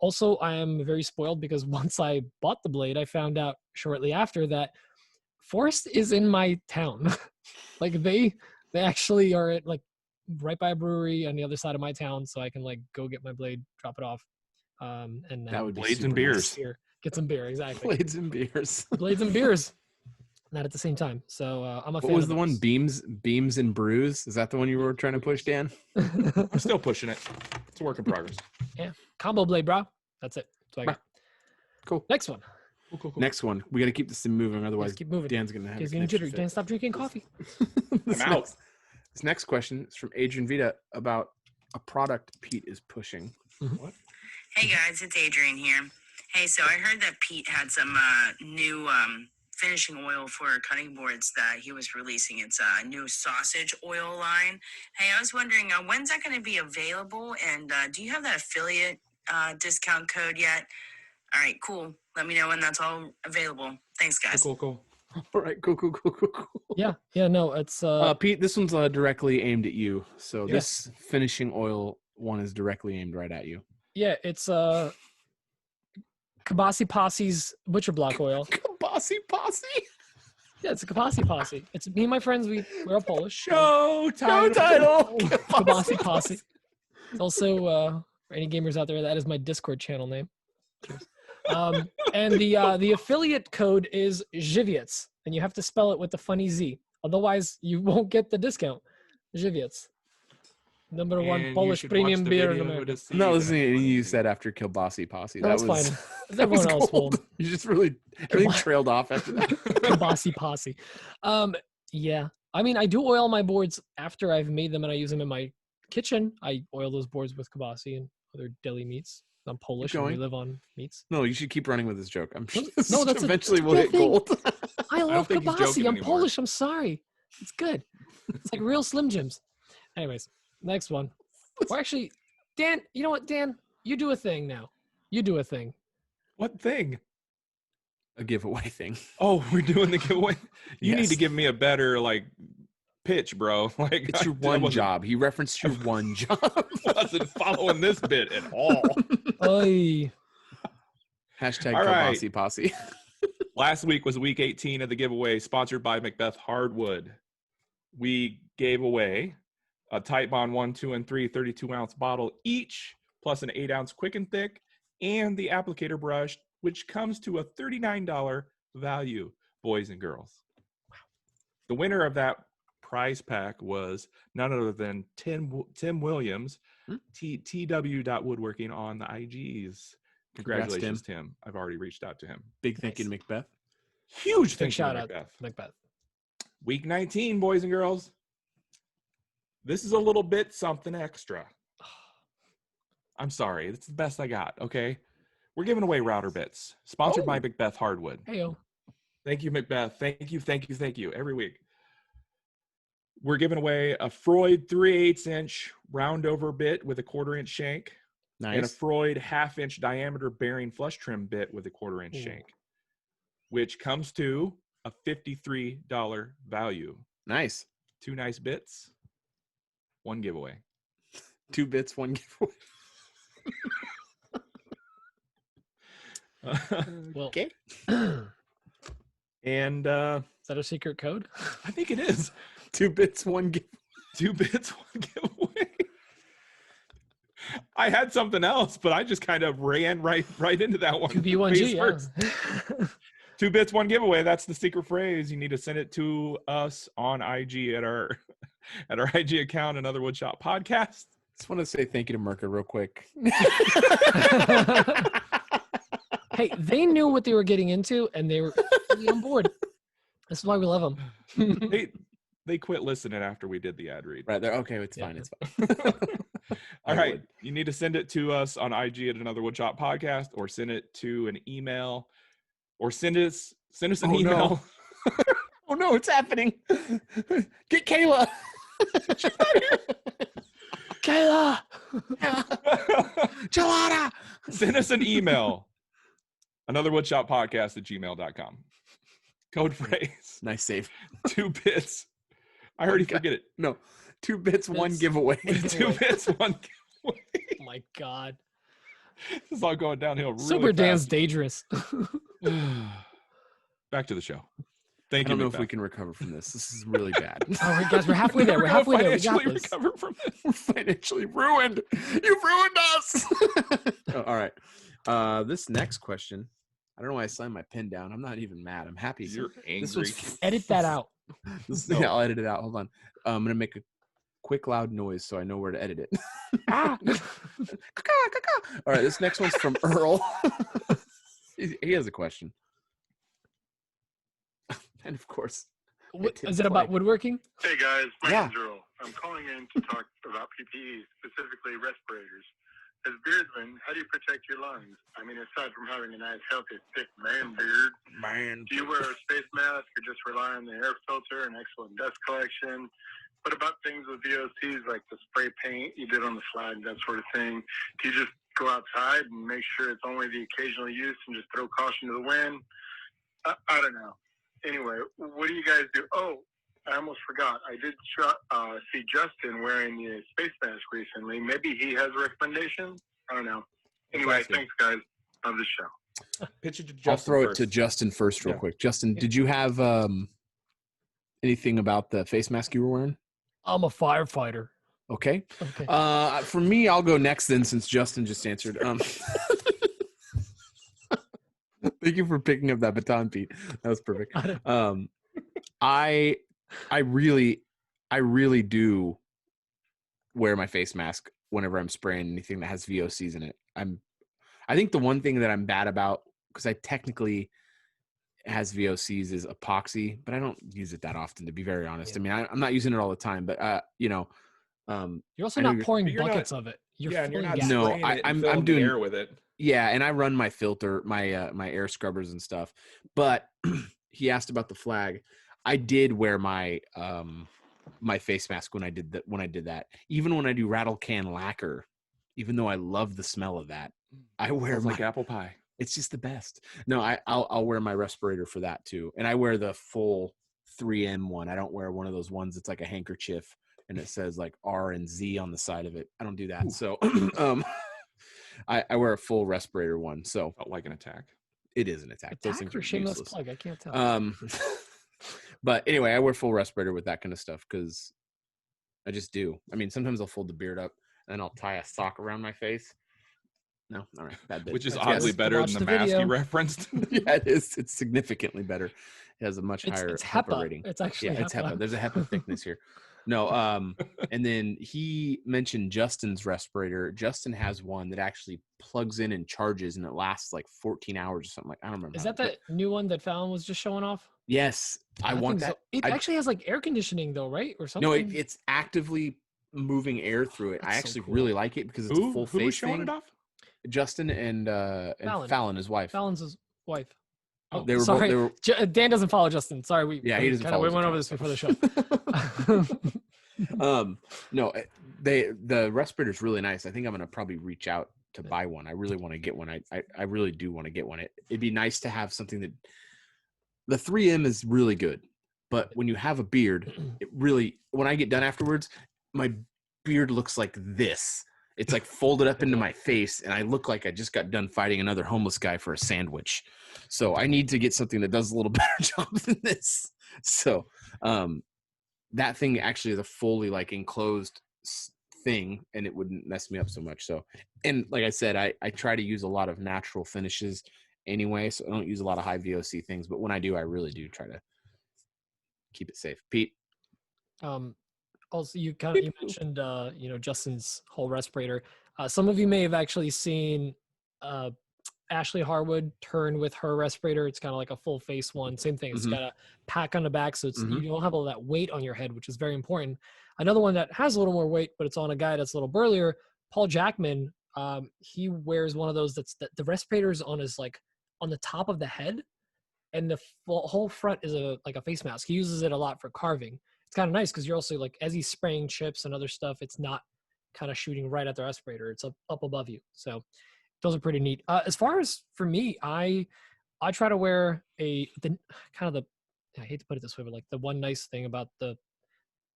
B: Also, I am very spoiled because once I bought the blade, I found out shortly after that Forest is in my town. Like they actually are at right by a brewery on the other side of my town, so I can go get my blade, drop it off, and then
A: that would be
D: blades and beers.
B: Get some beer, exactly.
A: Blades and beers.
B: Blades and beers. Not at the same time. So I'm a fan.
A: What was the one? Beams and brews? Is that the one you were trying to push, Dan?
D: I'm still pushing it. It's a work in progress.
B: Yeah, combo blade, bro. That's it. That's what I got.
A: Cool.
B: Next one.
A: Cool. Next one. We got to keep this thing moving, otherwise
B: keep moving.
A: Dan's gonna have.
B: He's getting jittery. Dan, stop drinking coffee.
A: I'm out. This next question is from Adrienne Vita about a product Pete is pushing.
G: What? Hey guys, it's Adrienne here. Hey, so I heard that Pete had some new finishing oil for cutting boards that he was releasing. It's a new sausage oil line. Hey, I was wondering, when's that going to be available? And do you have that affiliate discount code yet? All right, cool. Let me know when that's all available. Thanks, guys.
D: Cool.
A: All right, cool.
B: Yeah, no, it's
A: Pete, this one's directly aimed at you. So this finishing oil one is directly aimed right at you.
B: Yeah, it's Kielbasi Posse's butcher block oil.
A: Kielbasi Posse.
B: Yeah, it's a Kielbasi Posse. It's me and my friends. We're all Polish.
A: Show title.
B: Kielbasi Posse. It's also for any gamers out there, that is my Discord channel name. Cheers. And the affiliate code is Żywiec, and you have to spell it with the funny Z. Otherwise, you won't get the discount. Żywiec. Number one
D: And
B: Polish
D: you should
B: premium
D: watch the
B: beer in
D: video
B: America.
D: to see
A: I'm not
D: that
A: listening to
D: it's
A: anything you
D: funny.
A: said after Kielbasi Posse.
B: No,
A: That
B: it's
A: was
B: fine. Everyone else will.
A: You just really everything trailed off after that.
B: Kielbasi Posse. Yeah. I mean, I do oil my boards after I've made them and I use them in my kitchen. I oil those boards with Kielbasi and other deli meats. I'm Polish and we
A: going.
B: live on meats.
A: No, you should keep running with this joke. I'm sure
B: No, that's
A: eventually
B: a
A: we'll
B: good
A: hit
B: thing.
A: gold.
B: I love
D: think he's
B: Kielbasi.
D: joking
B: I'm
D: anymore.
B: Polish. I'm sorry. It's good. It's like real Slim Jims. Anyways, next one. Or actually, Dan, you know what, Dan? You do a thing now. You do a thing.
D: What thing?
A: A giveaway thing.
D: Oh, we're doing the giveaway. You need
A: Yes.
D: to give me a better pitch, bro. Like
A: It's your
D: I
A: one
D: wasn't-
A: job. He referenced your one job.
D: Wasn't following this bit at all.
B: Oy.
A: Hashtag
D: All right.
A: Kielbasi Posse.
D: Last week was week 18 of the giveaway, sponsored by Macbeth Hardwood. We gave away a Tight Bond 1, 2, and 3 32-ounce bottle each, plus an 8-ounce Quick and Thick, and the applicator brush, which comes to a $39 value, boys and girls. The winner of that prize pack was none other than Tim Williams, tw.woodworking on the IGs. Congratulations, Tim. I've already reached out to him.
A: Big thank you to Macbeth.
D: Huge
B: Big
D: thank you
B: shout
D: to
B: out,
D: Macbeth.
B: Macbeth.
D: Week 19, boys and girls. This is a little bit something extra. I'm sorry. It's the best I got, okay? We're giving away router bits, sponsored by Macbeth Hardwood.
B: Heyo.
D: Thank you, Macbeth. Thank you. Every week. We're giving away a Freud 3/8-inch round over bit with a 1/4-inch shank. And a
A: Nice.
D: Freud 1/2-inch diameter bearing flush trim bit with a 1/4-inch shank, which comes to a $53 value.
A: Nice.
D: 2 nice bits, 1 giveaway.
A: 2 bits, 1 giveaway.
B: Well,
A: Okay.
D: And
B: is that a secret code?
D: I think it is
A: 2 bits, 1 giveaway.
D: 2 bits, 1 giveaway. I had something else, but I just kind of ran right into that one.
B: 2B1G,
D: Face
B: yeah.
D: first. 2 bits, 1 giveaway. That's the secret phrase. You need to send it to us on IG at our IG account, Another Woodshop Podcast.
A: Just want to say thank you to MIRKA real quick.
B: Hey, they knew what they were getting into, and they were fully on board. This is why we love them.
D: They quit listening after we did the ad read.
A: Right there. Okay, it's
B: Yeah.
A: fine. It's fine.
D: All
A: I
D: right.
A: would.
D: You need to send it to us on IG at Another Woodshop Podcast, or send it to an email, or send us an
A: Oh, no.
D: email.
A: Oh no, it's happening. Get Kayla.
B: Kayla!
A: Gelada.
D: Send us an email. AnotherWoodshoppPodcast@gmail.com. Code phrase
A: Nice save.
D: 2 bits. I already
A: Okay.
D: forget it.
A: No, 2 bits, 1
B: Bits.
A: giveaway.
D: 2 bits, 1 giveaway.
B: Oh my God.
D: This is all going downhill really
B: Super Dan's
D: fast.
B: dangerous.
D: Back to the show.
A: I
D: Thank you.
A: don't know if
D: Macbeth.
A: we can recover from this. This is really bad.
B: All right, guys, we're halfway there. We're
D: Never gonna
B: halfway there. We got
D: financially
B: this.
D: recover from this.
A: We're financially ruined. You've ruined us. Oh, all right. This next question, I don't know why I slammed my pen down. I'm not even mad. I'm happy.
D: You're
A: This
D: angry.
A: one's
B: Edit that out.
A: Yeah, I'll edit it out. Hold on. I'm gonna make a quick loud noise so I know where to edit it.
B: Ah.
A: All right, this next one's from Earl. He has a question. And of course,
B: Is it about woodworking?
E: Hey guys, my
A: Yeah.
E: name's Earl. I'm calling in to talk about PPE, specifically respirators. As beardsmen, how do you protect your lungs? I mean, aside from having a nice, healthy, thick man beard,
A: man.
E: do you wear a space mask or just rely on the air filter and excellent dust collection? What about things with VOCs like the spray paint you did on the flag, that sort of thing? Do you just go outside and make sure it's only the occasional use and just throw caution to the wind? I don't know. Anyway, what do you guys do? Oh, I almost forgot. I did see Justin wearing the space mask recently. Maybe he has a recommendation? I don't know. Anyway,
D: Justin.
E: thanks, guys. Love the show.
D: Pitch it to
A: I'll
D: Justin
A: throw
D: first.
A: it to Justin first, real
D: Yeah.
A: quick. Justin, did you have Anything about the face mask you were wearing?
B: I'm a firefighter.
A: Okay.
B: Okay.
A: For me, I'll go next then, since Justin just answered. Thank you for picking up that baton, Pete. That was perfect. I really do wear my face mask whenever I'm spraying anything that has VOCs in it. I think the one thing that I'm bad about, because I technically has VOCs, is epoxy, but I don't use it that often, to be very honest.
B: Yeah.
A: I mean, I'm not using it all the time, but
B: you're also not pouring
D: you're
B: buckets
D: not,
B: of it. You're
D: yeah, and you're not
B: gas.
D: spraying it and filling the air with it.
A: Yeah, and I run my filter, my air scrubbers and stuff. But he asked about the flag. I did wear my my face mask when I did that. Even when I do rattle can lacquer, even though I love the smell of that, I wear
D: like apple pie.
A: It's just the best. No, I'll wear my respirator for that too, and I wear the full 3M one. I don't wear one of those ones that's like a handkerchief and it says like R and Z on the side of it. I don't do that. Ooh. So I wear a full respirator one. So
D: felt like an attack.
A: It is an attack. Those things are
B: shameless
A: useless.
B: Plug. I can't tell.
A: But anyway, I wear full respirator with that kind of stuff because I just do. I mean, sometimes I'll fold the beard up and I'll tie a sock around my face. No, all right, bad bit.
D: Which is oddly better than the mask you referenced.
A: Yeah, it is. It's significantly better. It has a much higher
B: it's
A: HEPA rating.
B: It's actually
A: it's HEPA. There's a HEPA thickness here. No, and then he mentioned Justin's respirator. Justin has one that actually plugs in and charges, and it lasts like 14 hours or something. Like I don't remember.
B: Is that the new one that Fallon was just showing off?
A: Yes, I want that.
B: So. It actually has like air conditioning though, right, or something?
A: No, it's actively moving air through it.
B: That's
A: I actually
B: so cool.
A: really like it because it's a full face
D: Who was showing
A: thing.
D: it off?
A: Justin and Fallon, his wife.
B: Fallon's his wife.
A: Oh, they were
B: sorry.
A: Both,
B: Dan doesn't follow Justin. Sorry,
A: he doesn't follow.
B: We went over this before the show.
A: No, the respirator's really nice. I think I'm gonna probably reach out to buy one. I really want to get one. I really do want to get one. It'd be nice to have something that the 3M is really good, but when you have a beard, it really, when I get done afterwards, my beard looks like this. It's like folded up into my face, and I look like I just got done fighting another homeless guy for a sandwich. So I need to get something that does a little better job than this. So that thing actually is a fully like enclosed thing, and it wouldn't mess me up so much. So, and like I said, I try to use a lot of natural finishes anyway, so I don't use a lot of high VOC things. But when I do, I really do try to keep it safe. Pete?
B: Also, you mentioned Justin's whole respirator. Some of you may have actually seen Ashley Harwood turn with her respirator. It's kind of like a full face one. Same thing. It's got a pack on the back, so you don't have all that weight on your head, which is very important. Another one that has a little more weight, but it's on a guy that's a little burlier, Paul Jackman. He wears one of those that's the respirator is on his like on the top of the head, and the whole front is a face mask. He uses it a lot for carving. It's kind of nice because you're also like, as he's spraying chips and other stuff, it's not kind of shooting right at the respirator. It's up above you. So those are pretty neat. As far as for me, I try to wear I hate to put it this way, but like the one nice thing about the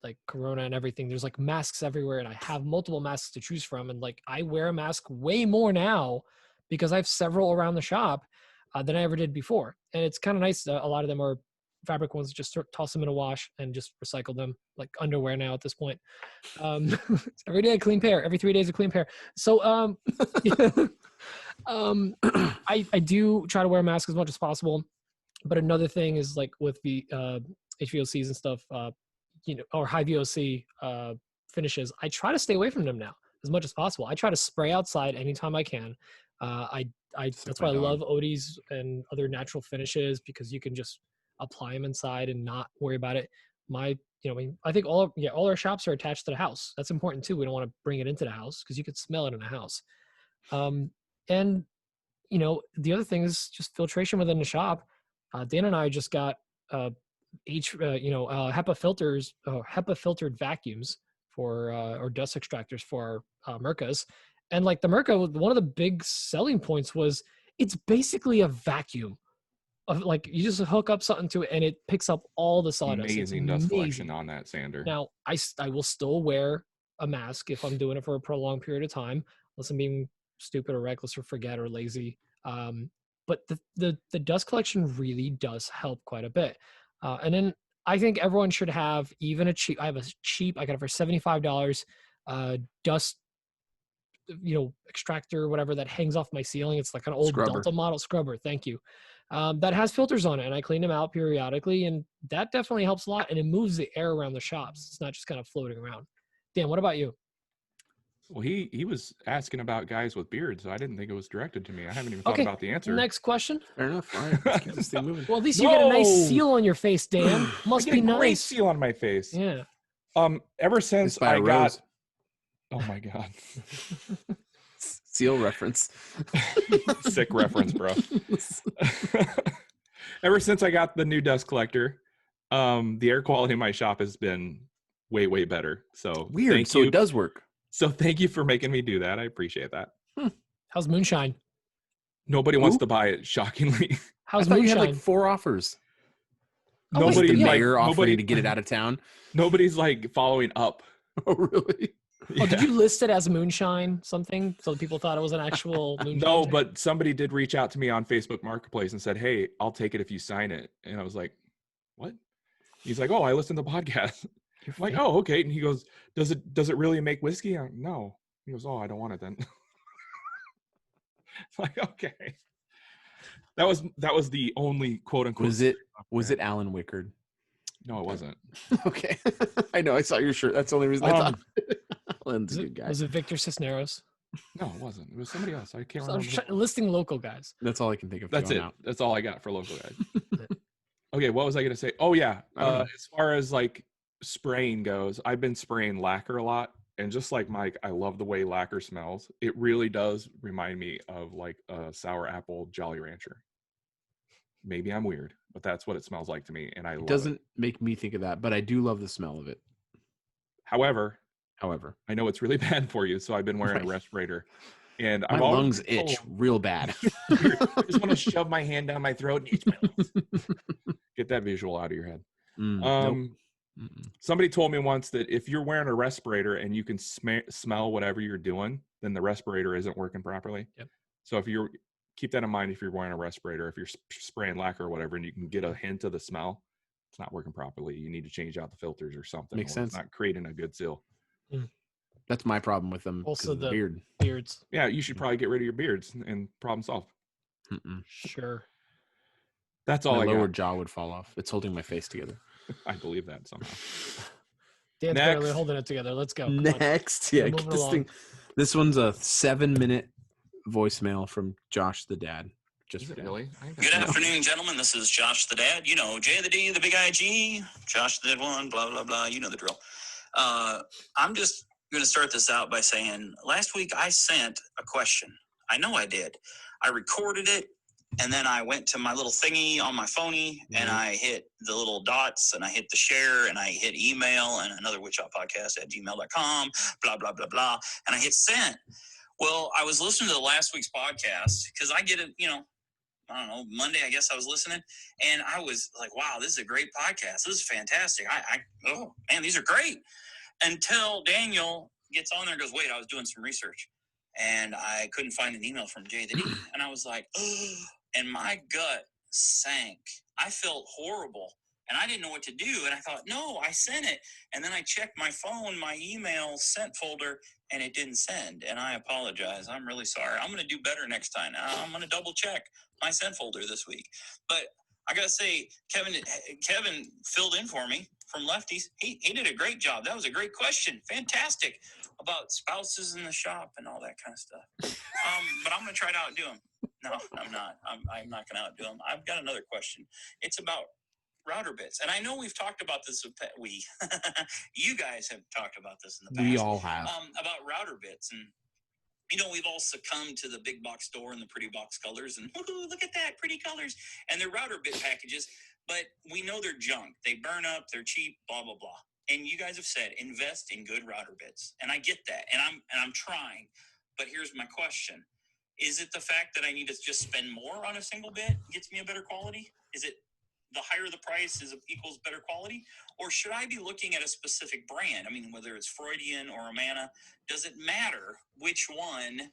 B: like Corona and everything, there's like masks everywhere, and I have multiple masks to choose from. And like, I wear a mask way more now because I have several around the shop than I ever did before. And it's kind of nice. A lot of them are fabric ones, just toss them in a wash and just recycle them, like underwear now at this point. Every day a clean pair, every 3 days a clean pair. So I do try to wear a mask as much as possible. But another thing is like with the HVOCs and stuff, or high VOC finishes, I try to stay away from them now as much as possible. I try to spray outside anytime I can. That's why I love Odie's and other natural finishes, because you can just apply them inside and not worry about it. I think all our shops are attached to the house. That's important too. We don't want to bring it into the house because you could smell it in the house. And the other thing is just filtration within the shop. Dan and I just got HEPA filters, HEPA filtered vacuums for or dust extractors for our MIRKAs. And like the MIRKA, one of the big selling points was it's basically a vacuum. Of like, you just hook up something to it and it picks up all the sawdust.
D: Amazing dust collection on that sander.
B: Now, I will still wear a mask if I'm doing it for a prolonged period of time, unless I'm being stupid or reckless or forget or lazy. But the dust collection really does help quite a bit. And then I think everyone should have even a cheap. I have a cheap. I got it for $75. Dust, extractor or whatever that hangs off my ceiling. It's like an old
A: Scrubber.
B: Delta model scrubber. Thank you. That has filters on it, and I clean them out periodically, and that definitely helps a lot. And it moves the air around the shops. It's not just kind of floating around. Dan, what about you?
D: Well, he was asking about guys with beards, so I didn't think it was directed to me. I haven't even thought about the answer.
B: Next question.
A: Fair enough. All right, let's keep this thing moving.
B: Well, at least you get a nice seal on your face, Dan. Must
D: I
B: be
D: get a great
B: nice.
D: seal on my face.
B: Yeah.
D: Ever since
A: By
D: I
A: a
D: got,
A: rose.
D: oh my god,
A: Seal reference.
D: sick reference, bro. Ever since I got the new dust collector, the air quality in my shop has been way better. So
A: Weird.
D: Thank
A: So
D: you.
A: it does work.
D: So thank you for making me do that. I appreciate that.
B: How's moonshine?
D: Nobody wants to buy it, shockingly.
A: I
B: How's
A: thought you
B: moonshine?
A: had like 4 offers.
B: Oh, wait,
D: Nobody,
A: The
B: yeah.
A: mayor offering
D: nobody
A: to get it out of town.
D: Nobody's like following up.
A: Oh, really?
B: Oh, did you list it as moonshine something so that people thought it was an actual moonshine?
D: No,
B: thing?
D: but somebody did reach out to me on Facebook Marketplace and said, "Hey, I'll take it if you sign it." And I was like, "What?" He's like, "Oh, I listened to the podcast." I'm like, "Oh, okay." And he goes, "Does it really make whiskey?" I'm like, "No." He goes, "Oh, I don't want it then." It's like, okay. That was the only quote unquote.
A: Was it Alan Wickard?
D: No, it wasn't.
A: Okay. I know. I saw your shirt. That's the only reason I thought. Alan's a good guy.
B: Was it Victor Cisneros?
D: No, it wasn't. It was somebody else. I can't
B: So I'm
D: remember.
B: listing local guys.
A: That's all I can think of.
D: That's
A: going
D: it.
A: Out.
D: That's all I got for local guys. Okay, what was I going to say? Oh yeah, as far as like spraying goes, I've been spraying lacquer a lot, and just like Mike, I love the way lacquer smells. It really does remind me of like a sour apple Jolly Rancher. Maybe I'm weird, but that's what it smells like to me, and I love it.
A: Doesn't make me think of that, but I do love the smell of it.
D: However,
A: I
D: know it's really bad for you, so I've been wearing
A: Right.
D: a respirator, and
A: my
D: I've always
A: lungs
D: been
A: itch
D: told-
A: real bad.
D: I just want to shove my hand down my throat and itch my lungs. Get that visual out of your head.
A: Nope.
D: Somebody told me once that if you're wearing a respirator and you can smell whatever you're doing, then the respirator isn't working properly.
B: Yep.
D: So keep that in mind if you're wearing a respirator, if you're spraying lacquer or whatever, and you can get a hint of the smell, it's not working properly. You need to change out the filters or something.
A: Makes
D: or
A: sense.
D: It's not creating a good seal.
A: That's my problem with them.
B: Also
A: Also, the
B: the-
A: beard.
B: Beards.
D: Yeah, you should probably get rid of your beards and problem solved.
B: Sure.
D: That's all
A: My
D: I
A: lower
D: got.
A: jaw would fall off. It's holding my face together.
D: I believe that somehow.
B: Dan's
D: Next.
B: barely holding it together. Let's go. Come on.
A: Next, yeah,
B: Moving
A: get this
B: along.
A: thing. This one's a 7-minute voicemail from Josh the dad. Just
D: Is
A: for
D: it
A: dad.
D: really?
F: Good afternoon, gentlemen. This is Josh the Dad. You know, J the D, the big IG, Josh the Dead One, blah, blah, blah. You know the drill. I'm just going to start this out by saying last week I sent a question. I know I did. I recorded it, and then I went to my little thingy on my phony, and I hit the little dots, and I hit the share, and I hit email, and another woodshotpodcast@gmail.com, blah, blah, blah, blah, and I hit send. Well, I was listening to the last week's podcast because I get it, I don't know, Monday, I guess I was listening, and I was like, wow, this is a great podcast. This is fantastic. Oh, man, these are great. Until Daniel gets on there and goes, wait, I was doing some research, and I couldn't find an email from Jay the D. And I was like, oh, and my gut sank. I felt horrible, and I didn't know what to do. And I thought, no, I sent it. And then I checked my phone, my email sent folder, and it didn't send. And I apologize. I'm really sorry. I'm going to do better next time. I'm going to double check my sent folder this week. But I got to say, Kevin filled in for me from Lefties. He did a great job. That was a great question. Fantastic. About spouses in the shop and all that kind of stuff. But I'm going to try to outdo him. No, I'm not. I'm not going to outdo him. I've got another question. It's about router bits. And I know we've talked about this. You guys have talked about this in the past.
A: We all have.
F: About router bits. And, we've all succumbed to the big box store and the pretty box colors. And, woohoo, look at that, pretty colors. And they're router bit packages. But we know they're junk. They burn up. They're cheap, blah, blah, blah. And you guys have said, invest in good router bits. And I get that. And I'm trying. But here's my question. Is it the fact that I need to just spend more on a single bit gets me a better quality? Is it the higher the price equals better quality? Or should I be looking at a specific brand? I mean, whether it's Freudian or Amana, does it matter which one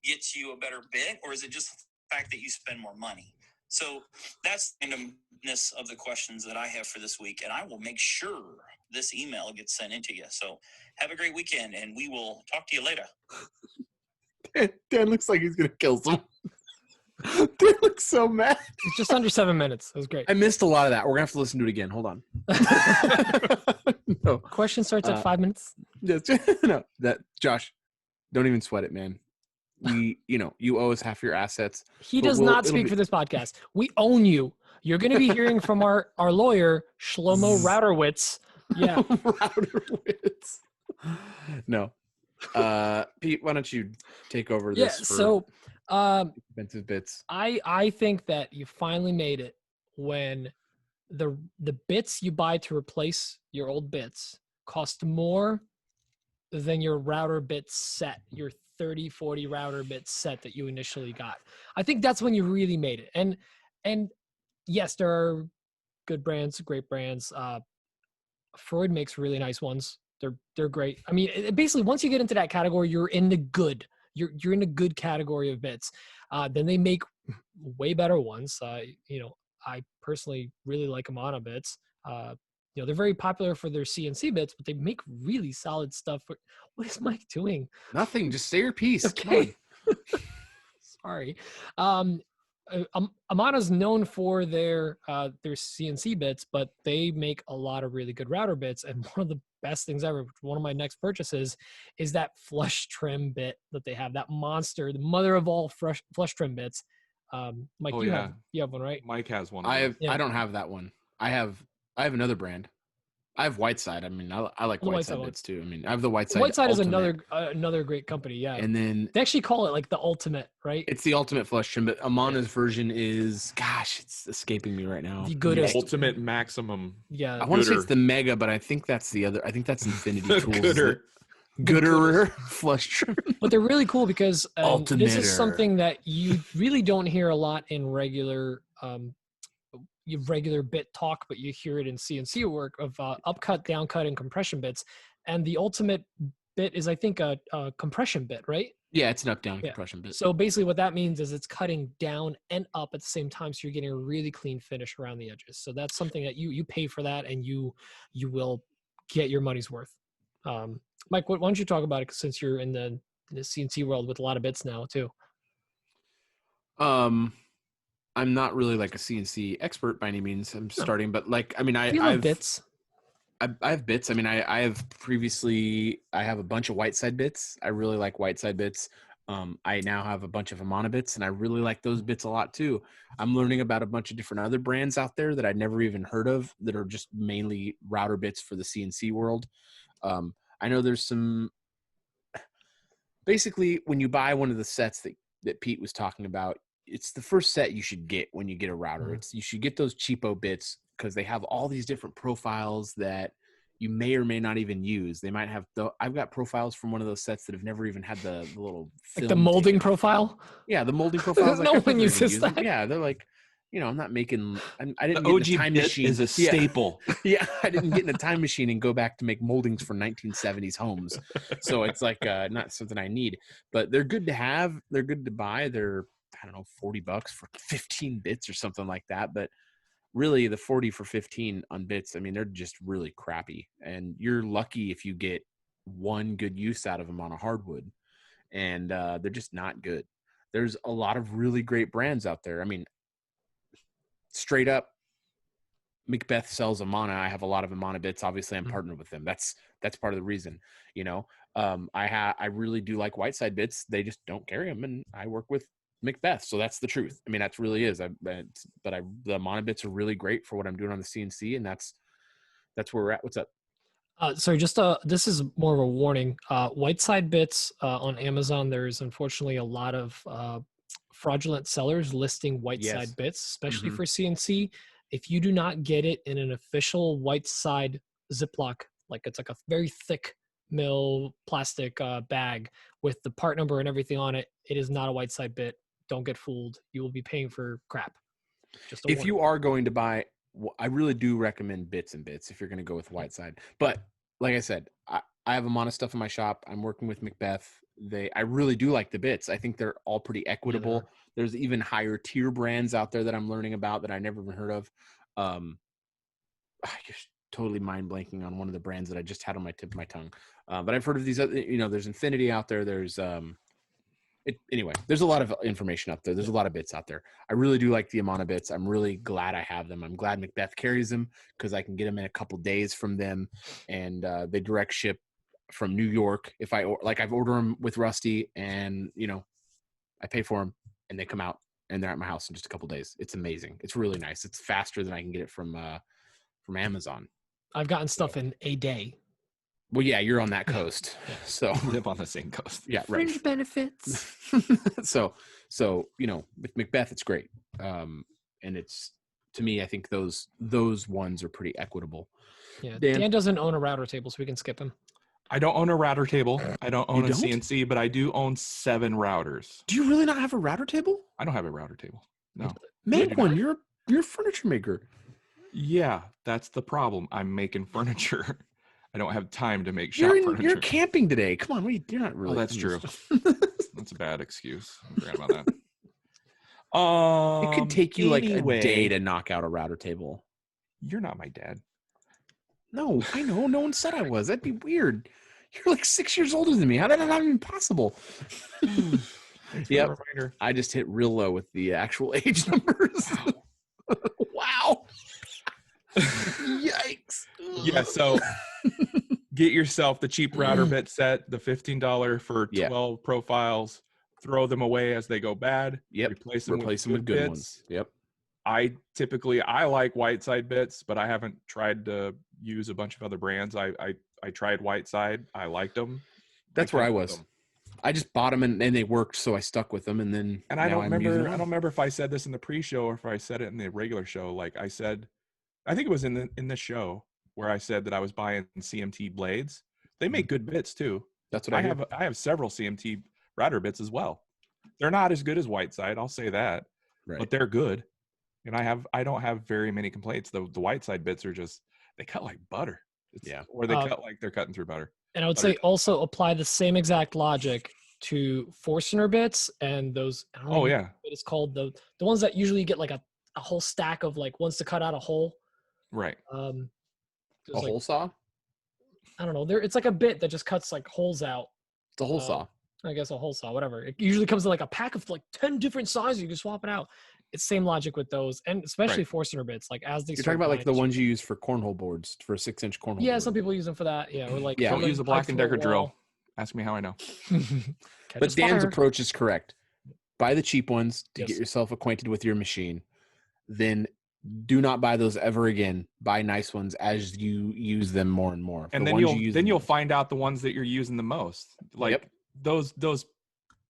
F: gets you a better bit? Or is it just the fact that you spend more money? So that's the randomness of the questions that I have for this week, and I will make sure this email gets sent into you. So have a great weekend, and we will talk to you later.
A: Dan looks like he's gonna kill someone. Dan looks so mad.
B: It's just under 7 minutes. It was great.
A: I missed a lot of that. We're gonna have to listen to it again. Hold on. No.
B: Question starts at 5 minutes.
A: No, that Josh, don't even sweat it, man. You owe us half your assets.
B: He does not speak for this podcast. We own you. You're going to be hearing from our lawyer, Shlomo Routerwitz. Yeah.
A: Routerwitz. No. Pete, why don't you take over this?
B: Yeah, so
A: expensive bits.
B: I think that you finally made it when the bits you buy to replace your old bits cost more than your router bit set, your 30, 40 router bit set that you initially got. I think that's when you really made it. And yes, there are good brands, great brands. Freud makes really nice ones. They're great. I mean, basically, once you get into that category, you're in the good. You're in a good category of bits. Then they make way better ones. I personally really like Amana bits. They're very popular for their CNC bits, but they make really solid stuff. What is Mike doing?
A: Nothing. Just say your piece.
B: Okay. Sorry. Amana's known for their CNC bits, but they make a lot of really good router bits. And one of the best things ever, one of my next purchases, is that flush trim bit that they have. That monster, the mother of all flush trim bits. Mike, you have one, right?
D: Mike has one.
A: I don't have that one. I have another brand. I have Whiteside. I mean, I like Whiteside bits too. I mean, I have the Whiteside.
B: Whiteside is another great company. Yeah.
A: And then
B: they actually call it like the ultimate, right?
A: It's the ultimate flush trim, but Amana's version is, gosh, it's escaping me right now.
B: The goodest.
D: Ultimate maximum.
B: Yeah.
A: I want to say it's the Mega, but I think that's the other. I think that's Infinity Tools. Gooder flush trim.
B: But they're really cool because this is something that you really don't hear a lot in regular bit talk, but you hear it in CNC work of upcut, downcut, and compression bits. And the ultimate bit is, I think, a compression bit, right?
A: Yeah, it's an up-down compression bit.
B: So basically what that means is it's cutting down and up at the same time, so you're getting a really clean finish around the edges. So that's something that you pay for that, and you will get your money's worth. Mike, why don't you talk about it, since you're in the CNC world with a lot of bits now too?
A: I'm not really like a CNC expert by any means. I'm starting, but like, I mean, I have
B: bits.
A: I have bits. I mean, I have a bunch of Whiteside bits. I really like Whiteside bits. I now have a bunch of Amana bits, and I really like those bits a lot too. I'm learning about a bunch of different other brands out there that I'd never even heard of that are just mainly router bits for the CNC world. I know there's some, basically when you buy one of the sets that Pete was talking about, it's the first set you should get when you get a router.
B: Mm-hmm.
A: You should get those cheapo bits because they have all these different profiles that you may or may not even use. They might have I've got profiles from one of those sets that have never even had the little
B: like the molding profile.
A: Yeah, the molding profile.
B: No one uses that.
A: Yeah, they're like, I'm not making. I didn't.
D: The
A: get
D: OG
A: in a time
D: bit
A: machine.
D: is a staple.
A: Yeah, I didn't get in a time machine and go back to make moldings for 1970s homes. So it's like not something I need. But they're good to have. They're good to buy. They're, I don't know, $40 for 15 bits or something like that. But really, the 40 for 15 on bits, I mean, they're just really crappy. And you're lucky if you get one good use out of them on a hardwood. And they're just not good. There's a lot of really great brands out there. I mean, straight up, Macbeth sells Amana. I have a lot of Amana bits. Obviously, I'm partnered with them. That's part of the reason. I really do like Whiteside bits. They just don't carry them, and I work with Macbeth, so that's the truth. I mean, that's really is. The Amana bits are really great for what I'm doing on the CNC, and that's where we're at. What's up?
B: So this is more of a warning. Whiteside bits on Amazon. There's unfortunately a lot of fraudulent sellers listing Whiteside bits, especially for CNC. If you do not get it in an official Whiteside Ziploc, like it's like a very thick mill plastic bag with the part number and everything on it, it is not a Whiteside bit. Don't get fooled. You will be paying for crap.
A: If you are going to buy, I really do recommend bits and bits if you're going to go with Whiteside. But like I said, I have Amana stuff in my shop. I'm working with Macbeth. I really do like the bits. I think they're all pretty equitable. There's even higher tier brands out there that I'm learning about that I never even heard of. I just totally mind blanking on one of the brands that I just had on my tip of my tongue. But I've heard of these other, there's Infinity out there. There's anyway, there's a lot of information out there. There's a lot of bits out there. I really do like the Amana bits. I'm really glad I have them. I'm glad Macbeth carries them because I can get them in a couple days from them, and they direct ship from New York. If I've ordered them with Rusty, and I pay for them, and they come out and they're at my house in just a couple days. It's amazing. It's really nice. It's faster than I can get it from Amazon. I've
B: gotten stuff in a day.
A: Well, yeah, you're on that coast, so
D: we live on the same coast.
A: Yeah, right.
B: Fringe benefits.
A: so with Macbeth, it's great, and it's, to me, I think those ones are pretty equitable.
B: Yeah, Dan doesn't own a router table, so we can skip him.
D: I don't own a router table. I don't own a CNC, but I do own 7 routers.
A: Do you really not have a router table?
D: I don't have a router table. No.
A: Make one. You're a furniture maker.
D: Yeah, that's the problem. I'm making furniture. I don't have time to make furniture.
A: You're camping today. Come on, you're not really.
D: Oh, that's true. That's a bad excuse. I forgot about that.
A: It could take you like a day to knock out a router table.
D: You're not my dad.
A: No, I know. No one said I was. That'd be weird. You're like 6 years older than me. How did that not even possible? Yeah, I just hit real low with the actual age numbers. Wow. Yikes.
D: Yeah, so get yourself the cheap router bit set, the $15 for 12 profiles. Throw them away as they go bad.
A: Yep.
D: Replace them with
A: good
D: bits.
A: Ones. Yep.
D: I like Whiteside bits, but I haven't tried to use a bunch of other brands. I tried Whiteside. I liked them.
A: That's where I was. I just bought them and they worked, so I stuck with them. And
D: I don't remember if I said this in the pre-show or if I said it in the regular show. Like I said, I think it was in the show where I said that I was buying CMT blades. They make good bits too.
A: That's what I have.
D: I have several CMT router bits as well. They're not as good as Whiteside, I'll say that, but they're good. And I don't have very many complaints. The Whiteside bits are just, they cut like butter. Or they cut like they're cutting through butter.
B: And I would say also apply the same exact logic to Forstner bits and those. I don't know what it's called, the ones that usually get like a whole stack of like ones to cut out a hole.
D: Right.
A: A hole saw?
B: I don't know. It's like a bit that just cuts like holes out.
A: It's a hole saw.
B: I guess a hole saw, whatever. It usually comes in like a pack of like 10 different sizes. You can swap it out. It's same logic with those, and especially Forstner bits. Like as they
A: you're talking about like the ones you use for cornhole boards, for a 6-inch cornhole.
B: Yeah,
A: board.
B: some people use them for that. Yeah, or like
D: don't use a Black & Decker drill. Ask me how I know.
A: But Dan's approach is correct. Buy the cheap ones to get yourself acquainted with your machine. Then do not buy those ever again. Buy nice ones as you use them more and more.
D: And then you'll find out the ones that you're using the most. Like those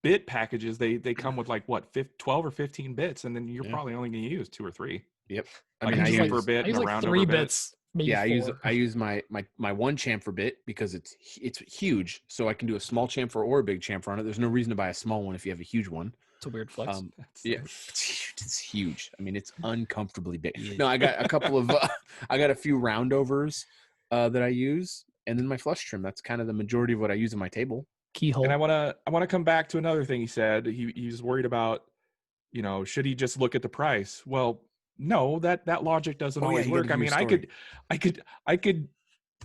D: bit packages, they come with like what 12 or 15 bits, and then you're probably only going to use 2 or 3.
A: Yep.
B: I use
D: chamfer bit and a round
B: 3 bits.
A: Yeah, I use my one chamfer bit because it's huge, so I can do a small chamfer or a big chamfer on it. There's no reason to buy a small one if you have a huge one.
B: It's a weird flex.
A: It's huge. I mean, it's uncomfortably big. No, I got a couple of I got a few roundovers that I use, and then my flush trim. That's kind of the majority of what I use on my table.
B: Keyhole.
D: And I want to come back to another thing he said. He's worried about, should he just look at the price? Well, no, that logic doesn't always work. I mean, I could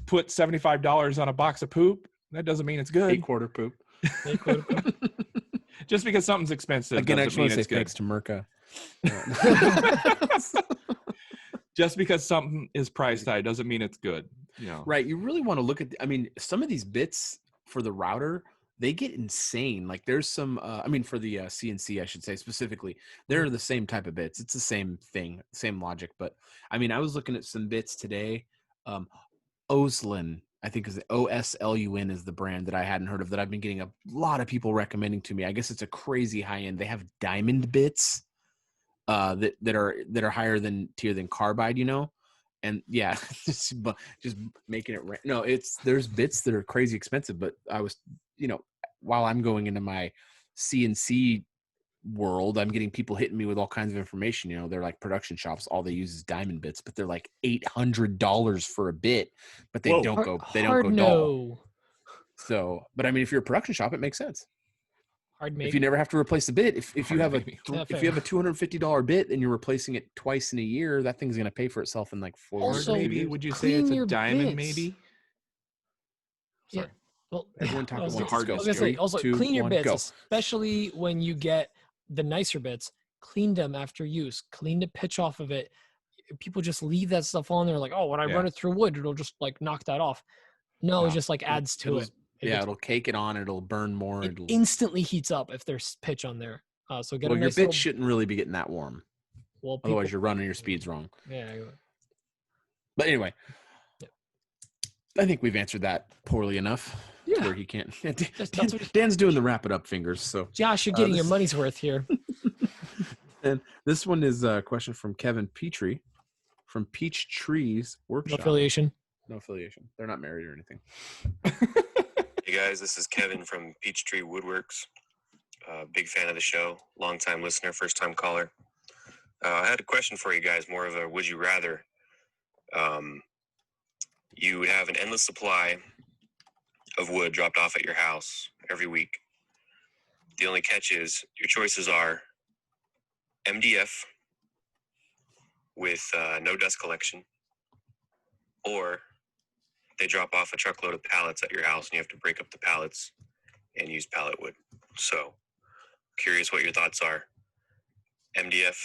D: put $75 on a box of poop. That doesn't mean it's good.
A: 8-quarter poop.
D: Just because something's expensive.
A: Again, I just want to say thanks to MIRKA.
D: Just because something is priced high doesn't mean it's good.
A: Right. You really want to look at, some of these bits for the router, they get insane. Like there's some, for the CNC, I should say specifically, they're the same type of bits. It's the same thing, same logic. But I was looking at some bits today. Oslin, I think is the OSLUN is the brand that I hadn't heard of that I've been getting a lot of people recommending to me. I guess it's a crazy high end. They have diamond bits that are higher tier than carbide, And yeah, just making it. No, there's bits that are crazy expensive, but I was, while I'm going into my CNC world, I'm getting people hitting me with all kinds of information. They're like production shops. All they use is diamond bits, but they're like $800 for a bit, but they don't go dull. So, but I mean, if you're a production shop, it makes sense.
B: Hard made.
A: If you never have to replace the bit, if you have if you have a $250 bit and you're replacing it twice in a year, that thing's going to pay for itself in like 4 years.
B: Also,
D: maybe would you say it's a diamond?
B: bits.
D: Maybe. Sorry.
B: Yeah. Well,
A: everyone talk
B: also,
A: about
B: I was gonna say, also clean your bits,
A: go.
B: especially when you get the nicer bits. Clean them after use. Clean the pitch off of it. People just leave that stuff on there, like, oh, when I run it through wood, it'll just like knock that off. No, it just like adds to it.
A: It'll cake it on. It'll burn more.
B: It instantly heats up if there's pitch on there. So get a nice
A: your bit shouldn't really be getting that warm.
B: Well,
A: otherwise you're running your speeds wrong.
B: Yeah.
A: But anyway, I think we've answered that poorly enough.
B: Yeah.
A: Where he can't. Dan's doing the wrap it up fingers. So
B: Josh, you're getting your money's worth here.
A: And this one is a question from Kevin Petrie from Peach Trees Workshop.
B: No affiliation.
A: No affiliation. They're not married or anything.
H: Hey guys, this is Kevin from Peachtree Woodworks. Big fan of the show, long-time listener, first-time caller. I had a question for you guys, more of a would you rather. You have an endless supply of wood dropped off at your house every week. The only catch is your choices are MDF with no dust collection, or they drop off a truckload of pallets at your house and you have to break up the pallets and use pallet wood. So, curious what your thoughts are. MDF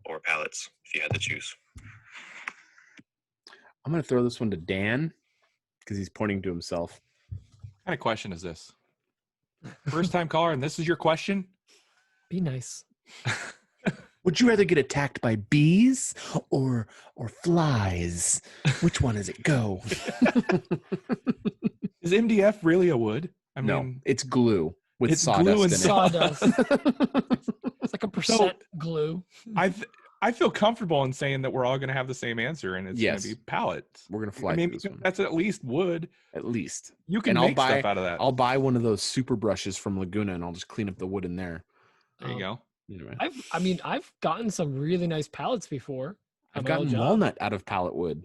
H: or pallets, if you had to choose.
A: I'm going to throw this one to Dan because he's pointing to himself.
D: What kind of question is this? First time caller, and this is your question?
B: Be nice.
A: Would you rather get attacked by bees or flies? Which one does it go?
D: Is MDF really a wood? I mean,
A: no, it's glue with
D: it's
A: sawdust
D: glue and
A: in
B: sawdust. It's like a percent
D: So,
B: glue.
D: I feel comfortable in saying that we're all going to have the same answer, and it's going to be pallets.
A: We're going to fly.
D: I mean,
A: through this one.
D: that's at least wood.
A: At least
D: you can make stuff out of that.
A: I'll buy one of those super brushes from Laguna, and I'll just clean up the wood in there.
D: There you go.
A: Anyway.
B: I've gotten some really nice pallets before.
A: I've gotten walnut out of pallet wood.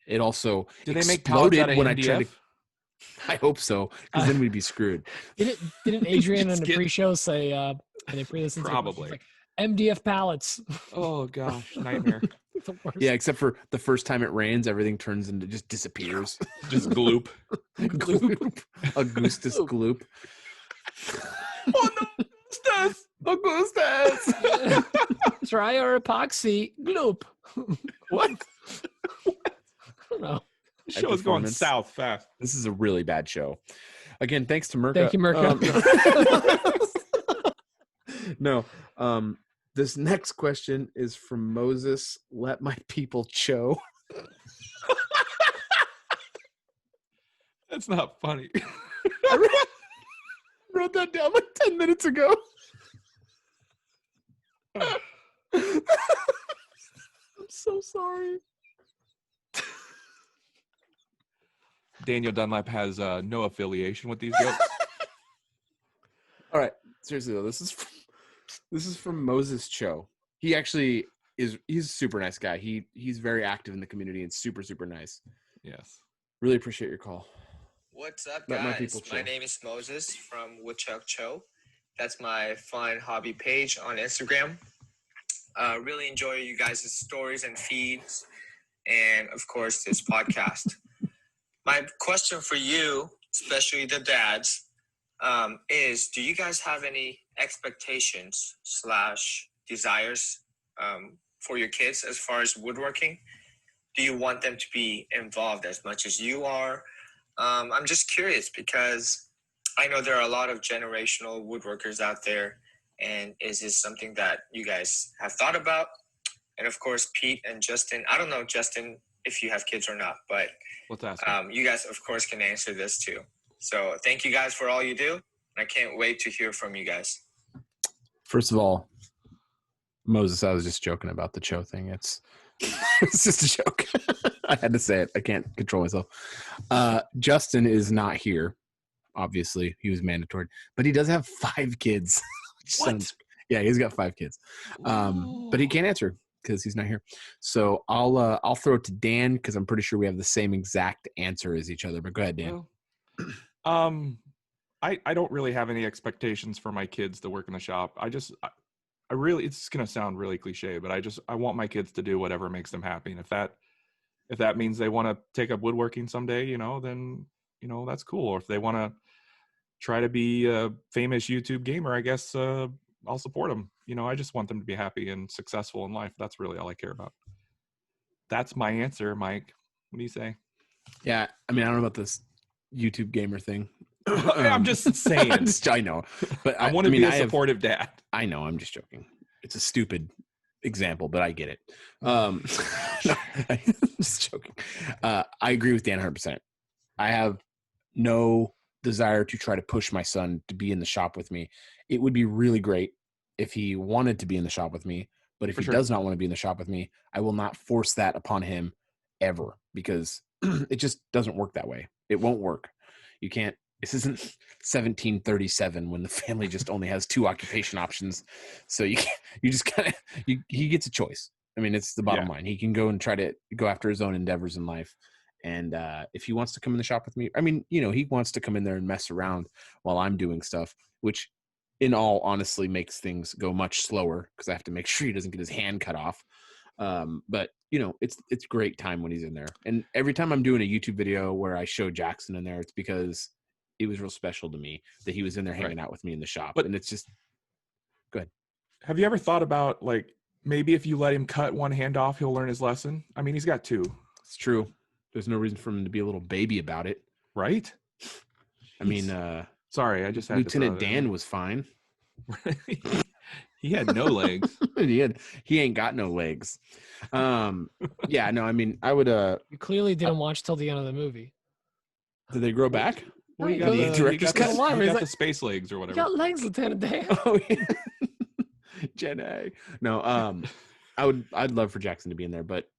A: It also
D: do they make pallets out of
A: when
D: MDF?
A: I tried to. I hope so, because then we'd be screwed.
B: Didn't Adrienne in the pre-show say? And they pre-listened
D: probably
B: like, MDF pallets.
D: Oh gosh, nightmare.
A: Yeah, except for the first time it rains, everything turns into just disappears.
D: Just gloop.
A: Gloop. Augustus gloop.
D: Oh no,
A: Augustus.
B: Try our epoxy gloop.
D: What?
B: I don't know.
D: The show's going south fast.
A: This is a really bad show. Again, thanks to MIRKA.
B: Thank you, MIRKA.
A: No. This next question is from Moses. Let my people Cho.
D: That's not funny.
A: I wrote that down like 10 minutes ago. I'm so sorry.
D: Daniel Dunlap has no affiliation with these jokes.
A: All right, seriously though, this is from Moses Cho. He actually he's a super nice guy. He's very active in the community and super nice.
D: Yes.
A: Really appreciate your call.
I: What's up,
A: Let my
I: guys?
A: people
I: My
A: chill.
I: name is Moses from Chuck Cho. That's my fun hobby page on Instagram. Really enjoy you guys' stories and feeds, and of course this podcast. My question for you, especially the dads, is: do you guys have any expectations / desires for your kids as far as woodworking? Do you want them to be involved as much as you are? I'm just curious because I know there are a lot of generational woodworkers out there, and is this something that you guys have thought about? And of course, Pete and Justin, I don't know, Justin, if you have kids or not, but you guys, of course, can answer this too. So thank you guys for all you do. I can't wait to hear from you guys.
A: First of all, Moses, I was just joking about the Cho thing. It's just a joke. I had to say it. I can't control myself. Justin is not here. Obviously, he was mandatory, but he does have 5 kids.
D: What?
A: Yeah, he's got 5 kids. But he can't answer because he's not here. So I'll throw it to Dan because I'm pretty sure we have the same exact answer as each other. But go ahead, Dan.
D: Well, I don't really have any expectations for my kids to work in the shop. I really, it's going to sound really cliche, but I want my kids to do whatever makes them happy. And if that means they want to take up woodworking someday, then, that's cool. Or if they want to try to be a famous YouTube gamer, I guess, I'll support them. I just want them to be happy and successful in life. That's really all I care about. That's my answer, Mike. What do you say?
A: Yeah. I mean, I don't know about this YouTube gamer thing.
D: I'm just saying.
A: I know, but
D: I want to be a supportive dad.
A: I know. I'm just joking. It's a stupid example, but I get it. No, I'm just joking. I agree with Dan 100%. I have no desire to try to push my son to be in the shop with me. It would be really great if he wanted to be in the shop with me, but if he does not want to be in the shop with me, I will not force that upon him ever, because it just doesn't work that way. It won't work. You can't. This isn't 1737 when the family just only has 2 occupation options. So he gets a choice. I mean, it's the bottom line. He can go and try to go after his own endeavors in life. And if he wants to come in the shop with me, I mean, he wants to come in there and mess around while I'm doing stuff, which in all honestly makes things go much slower because I have to make sure he doesn't get his hand cut off. But it's great time when he's in there. And every time I'm doing a YouTube video where I show Jackson in there, it's because it was real special to me that he was in there hanging out with me in the shop. And it's just good.
D: Have you ever thought about, like, maybe if you let him cut one hand off, he'll learn his lesson? I mean, he's got 2.
A: It's true. There's no reason for him to be a little baby about it.
D: Right?
A: I mean,
D: sorry, I just had
A: Lieutenant Dan was fine.
D: He had no legs.
A: He ain't got no legs. Yeah, no, I mean, I would
B: You clearly didn't watch till the end of the movie.
A: Did they grow back?
D: Well, you got the space legs or whatever.
B: You got legs, Lieutenant Dan.
A: Oh, yeah. Gen A. No, I'd love for Jackson to be in there, but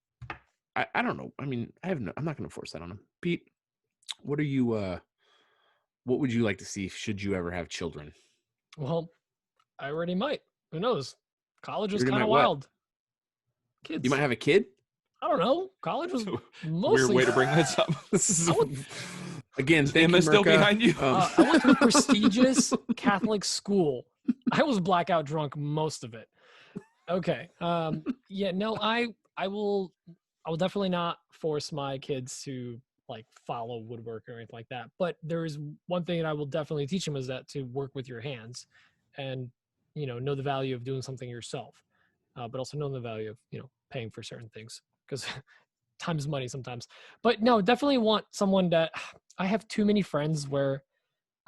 A: I don't know. I mean, I'm not going to force that on him. Pete, what would you like to see should you ever have children?
B: Well, I already might. Who knows? College was kind of wild.
A: Kids. You might have a kid?
B: I don't know. College was mostly...
D: Weird way to bring this up.
A: Again,
D: Emma still behind you.
B: I went to a prestigious Catholic school. I was blackout drunk most of it. Okay. Yeah, no, I will definitely not force my kids to like follow woodwork or anything like that. But there is one thing that I will definitely teach them, is that to work with your hands and, know the value of doing something yourself, but also know the value of, paying for certain things, because time is money sometimes. But no, definitely want someone that... I have too many friends where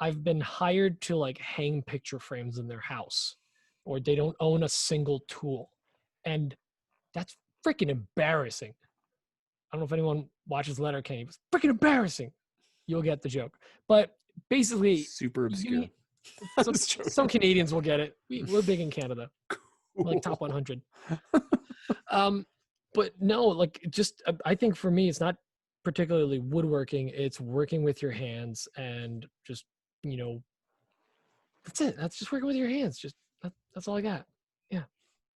B: I've been hired to like hang picture frames in their house, or they don't own a single tool. And that's freaking embarrassing. I don't know if anyone watches Letterkenny. It's freaking embarrassing. You'll get the joke. But basically... Super obscure. Some Canadians will get it. We're big in Canada. Cool. Like top 100. But no, like just, I think for me, it's not particularly woodworking. It's working with your hands and just, that's it. That's just working with your hands. Just that's all I got. Yeah.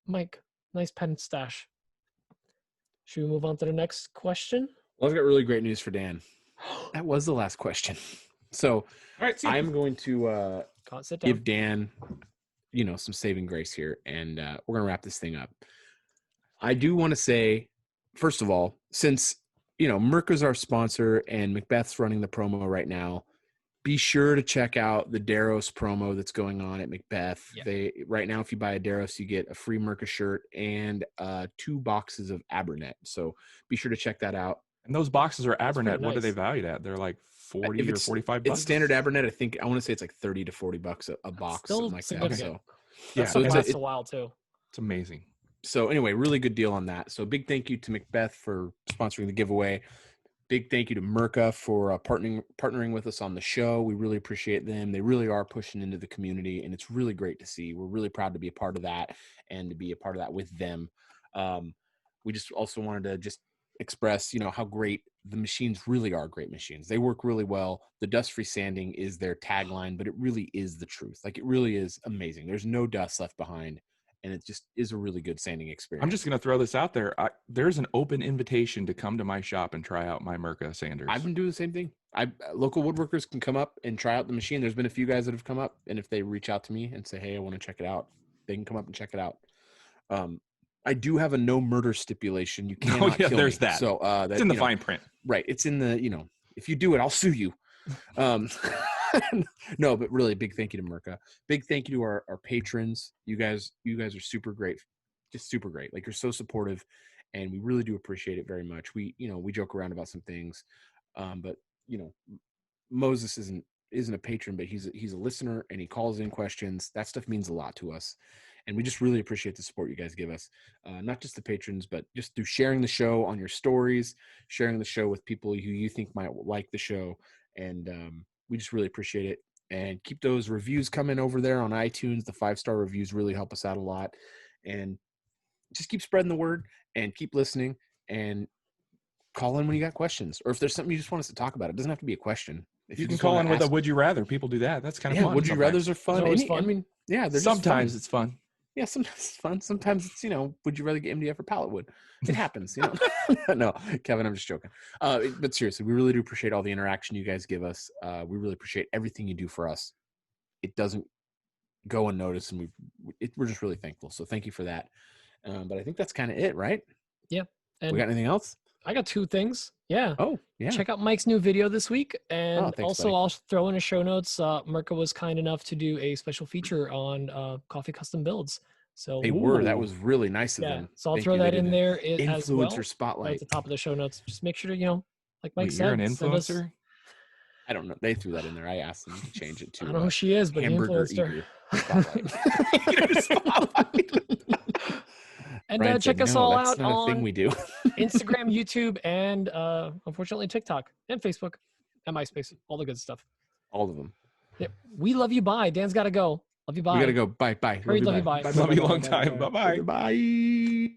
B: Mike, nice pen stash. Should we move on to the next question?
A: Well, I've got really great news for Dan. That was the last question. So all right, I'm going to give Dan, some saving grace here, and we're going to wrap this thing up. I do want to say, first of all, since, MIRKA's our sponsor and Macbeth's running the promo right now, be sure to check out the Daros promo that's going on at Macbeth. Yeah. Right now, if you buy a Daros, you get a free MIRKA shirt and 2 boxes of Abernet. So be sure to check that out.
D: And those boxes are Abernet. Nice. What are they valued at? They're like 40 or 45 bucks.
A: It's standard Abernet. I want to say it's like 30 to 40 bucks a box, something like that. So
B: yeah, so it lasts a while too.
D: It's amazing.
A: So anyway, really good deal on that. So big thank you to Macbeth for sponsoring the giveaway. Big thank you to MIRKA for partnering with us on the show. We really appreciate them. They really are pushing into the community, and it's really great to see. We're really proud to be a part of that and to be a part of that with them. We just also wanted to just express, how great the machines really are. Great machines. They work really well. The dust-free sanding is their tagline, but it really is the truth. Like, it really is amazing. There's no dust left behind and it just is a really good sanding experience.
D: I'm just going to throw this out there. There's an open invitation to come to my shop and try out my MIRKA sanders.
A: I've been doing the same thing. Local woodworkers can come up and try out the machine. There's been a few guys that have come up, and if they reach out to me and say, hey, I want to check it out, they can come up and check it out. I do have a no murder stipulation. You cannot kill
D: there's
A: me.
D: that.
A: So
D: it's in the fine print.
A: Right. It's in the, if you do it, I'll sue you. No, but really big thank you to MIRKA. Big thank you to our patrons. You guys are super great. Just super great. Like, you're so supportive, and we really do appreciate it very much. We joke around about some things. But Moses isn't a patron, but he's a listener, and he calls in questions. That stuff means a lot to us. And we just really appreciate the support you guys give us, not just the patrons, but just through sharing the show on your stories, sharing the show with people who you think might like the show. And we just really appreciate it. And keep those reviews coming over there on iTunes. The 5-star reviews really help us out a lot. And just keep spreading the word and keep listening, and call in when you got questions. Or if there's something you just want us to talk about, it doesn't have to be a question. If
D: you can call in with a would you rather. People do that. That's kind of fun.
A: Would you rathers are fun.
B: Fun.
A: I mean, yeah, they're
D: sometimes
A: fun.
D: It's fun.
A: Yeah, sometimes it's fun. Sometimes it's, would you rather get MDF or pallet wood? It happens, No, Kevin, I'm just joking. But seriously, we really do appreciate all the interaction you guys give us. We really appreciate everything you do for us. It doesn't go unnoticed, and we're just really thankful. So thank you for that. But I think that's kind of it, right?
B: Yeah. And
A: we got anything else?
B: I got 2 things. Yeah.
A: Oh, yeah.
B: Check out Mike's new video this week. And
A: thanks,
B: also,
A: buddy.
B: I'll throw in a show notes. MIRKA was kind enough to do a special feature on coffee custom builds. So
A: that was really nice of them.
B: So I'll throw that in there as well.
A: Influencer spotlight.
B: Right at the top of the show notes. Just make sure to, like Mike said.
D: You're an influencer?
A: I don't know. They threw that in there. I asked them to change it to.
B: I don't know who she is, but he influenced her.
A: Spotlight.
B: And check us all out
A: not a thing we do.
B: Instagram, YouTube, and unfortunately TikTok and Facebook and MySpace. All the good stuff.
A: All of them.
B: Yep. We love you. Bye. Dan's got to go. Love you. Bye.
A: We got to go. Bye. Bye.
B: Love you. Bye.
D: Love you long time. Bye.
A: Bye.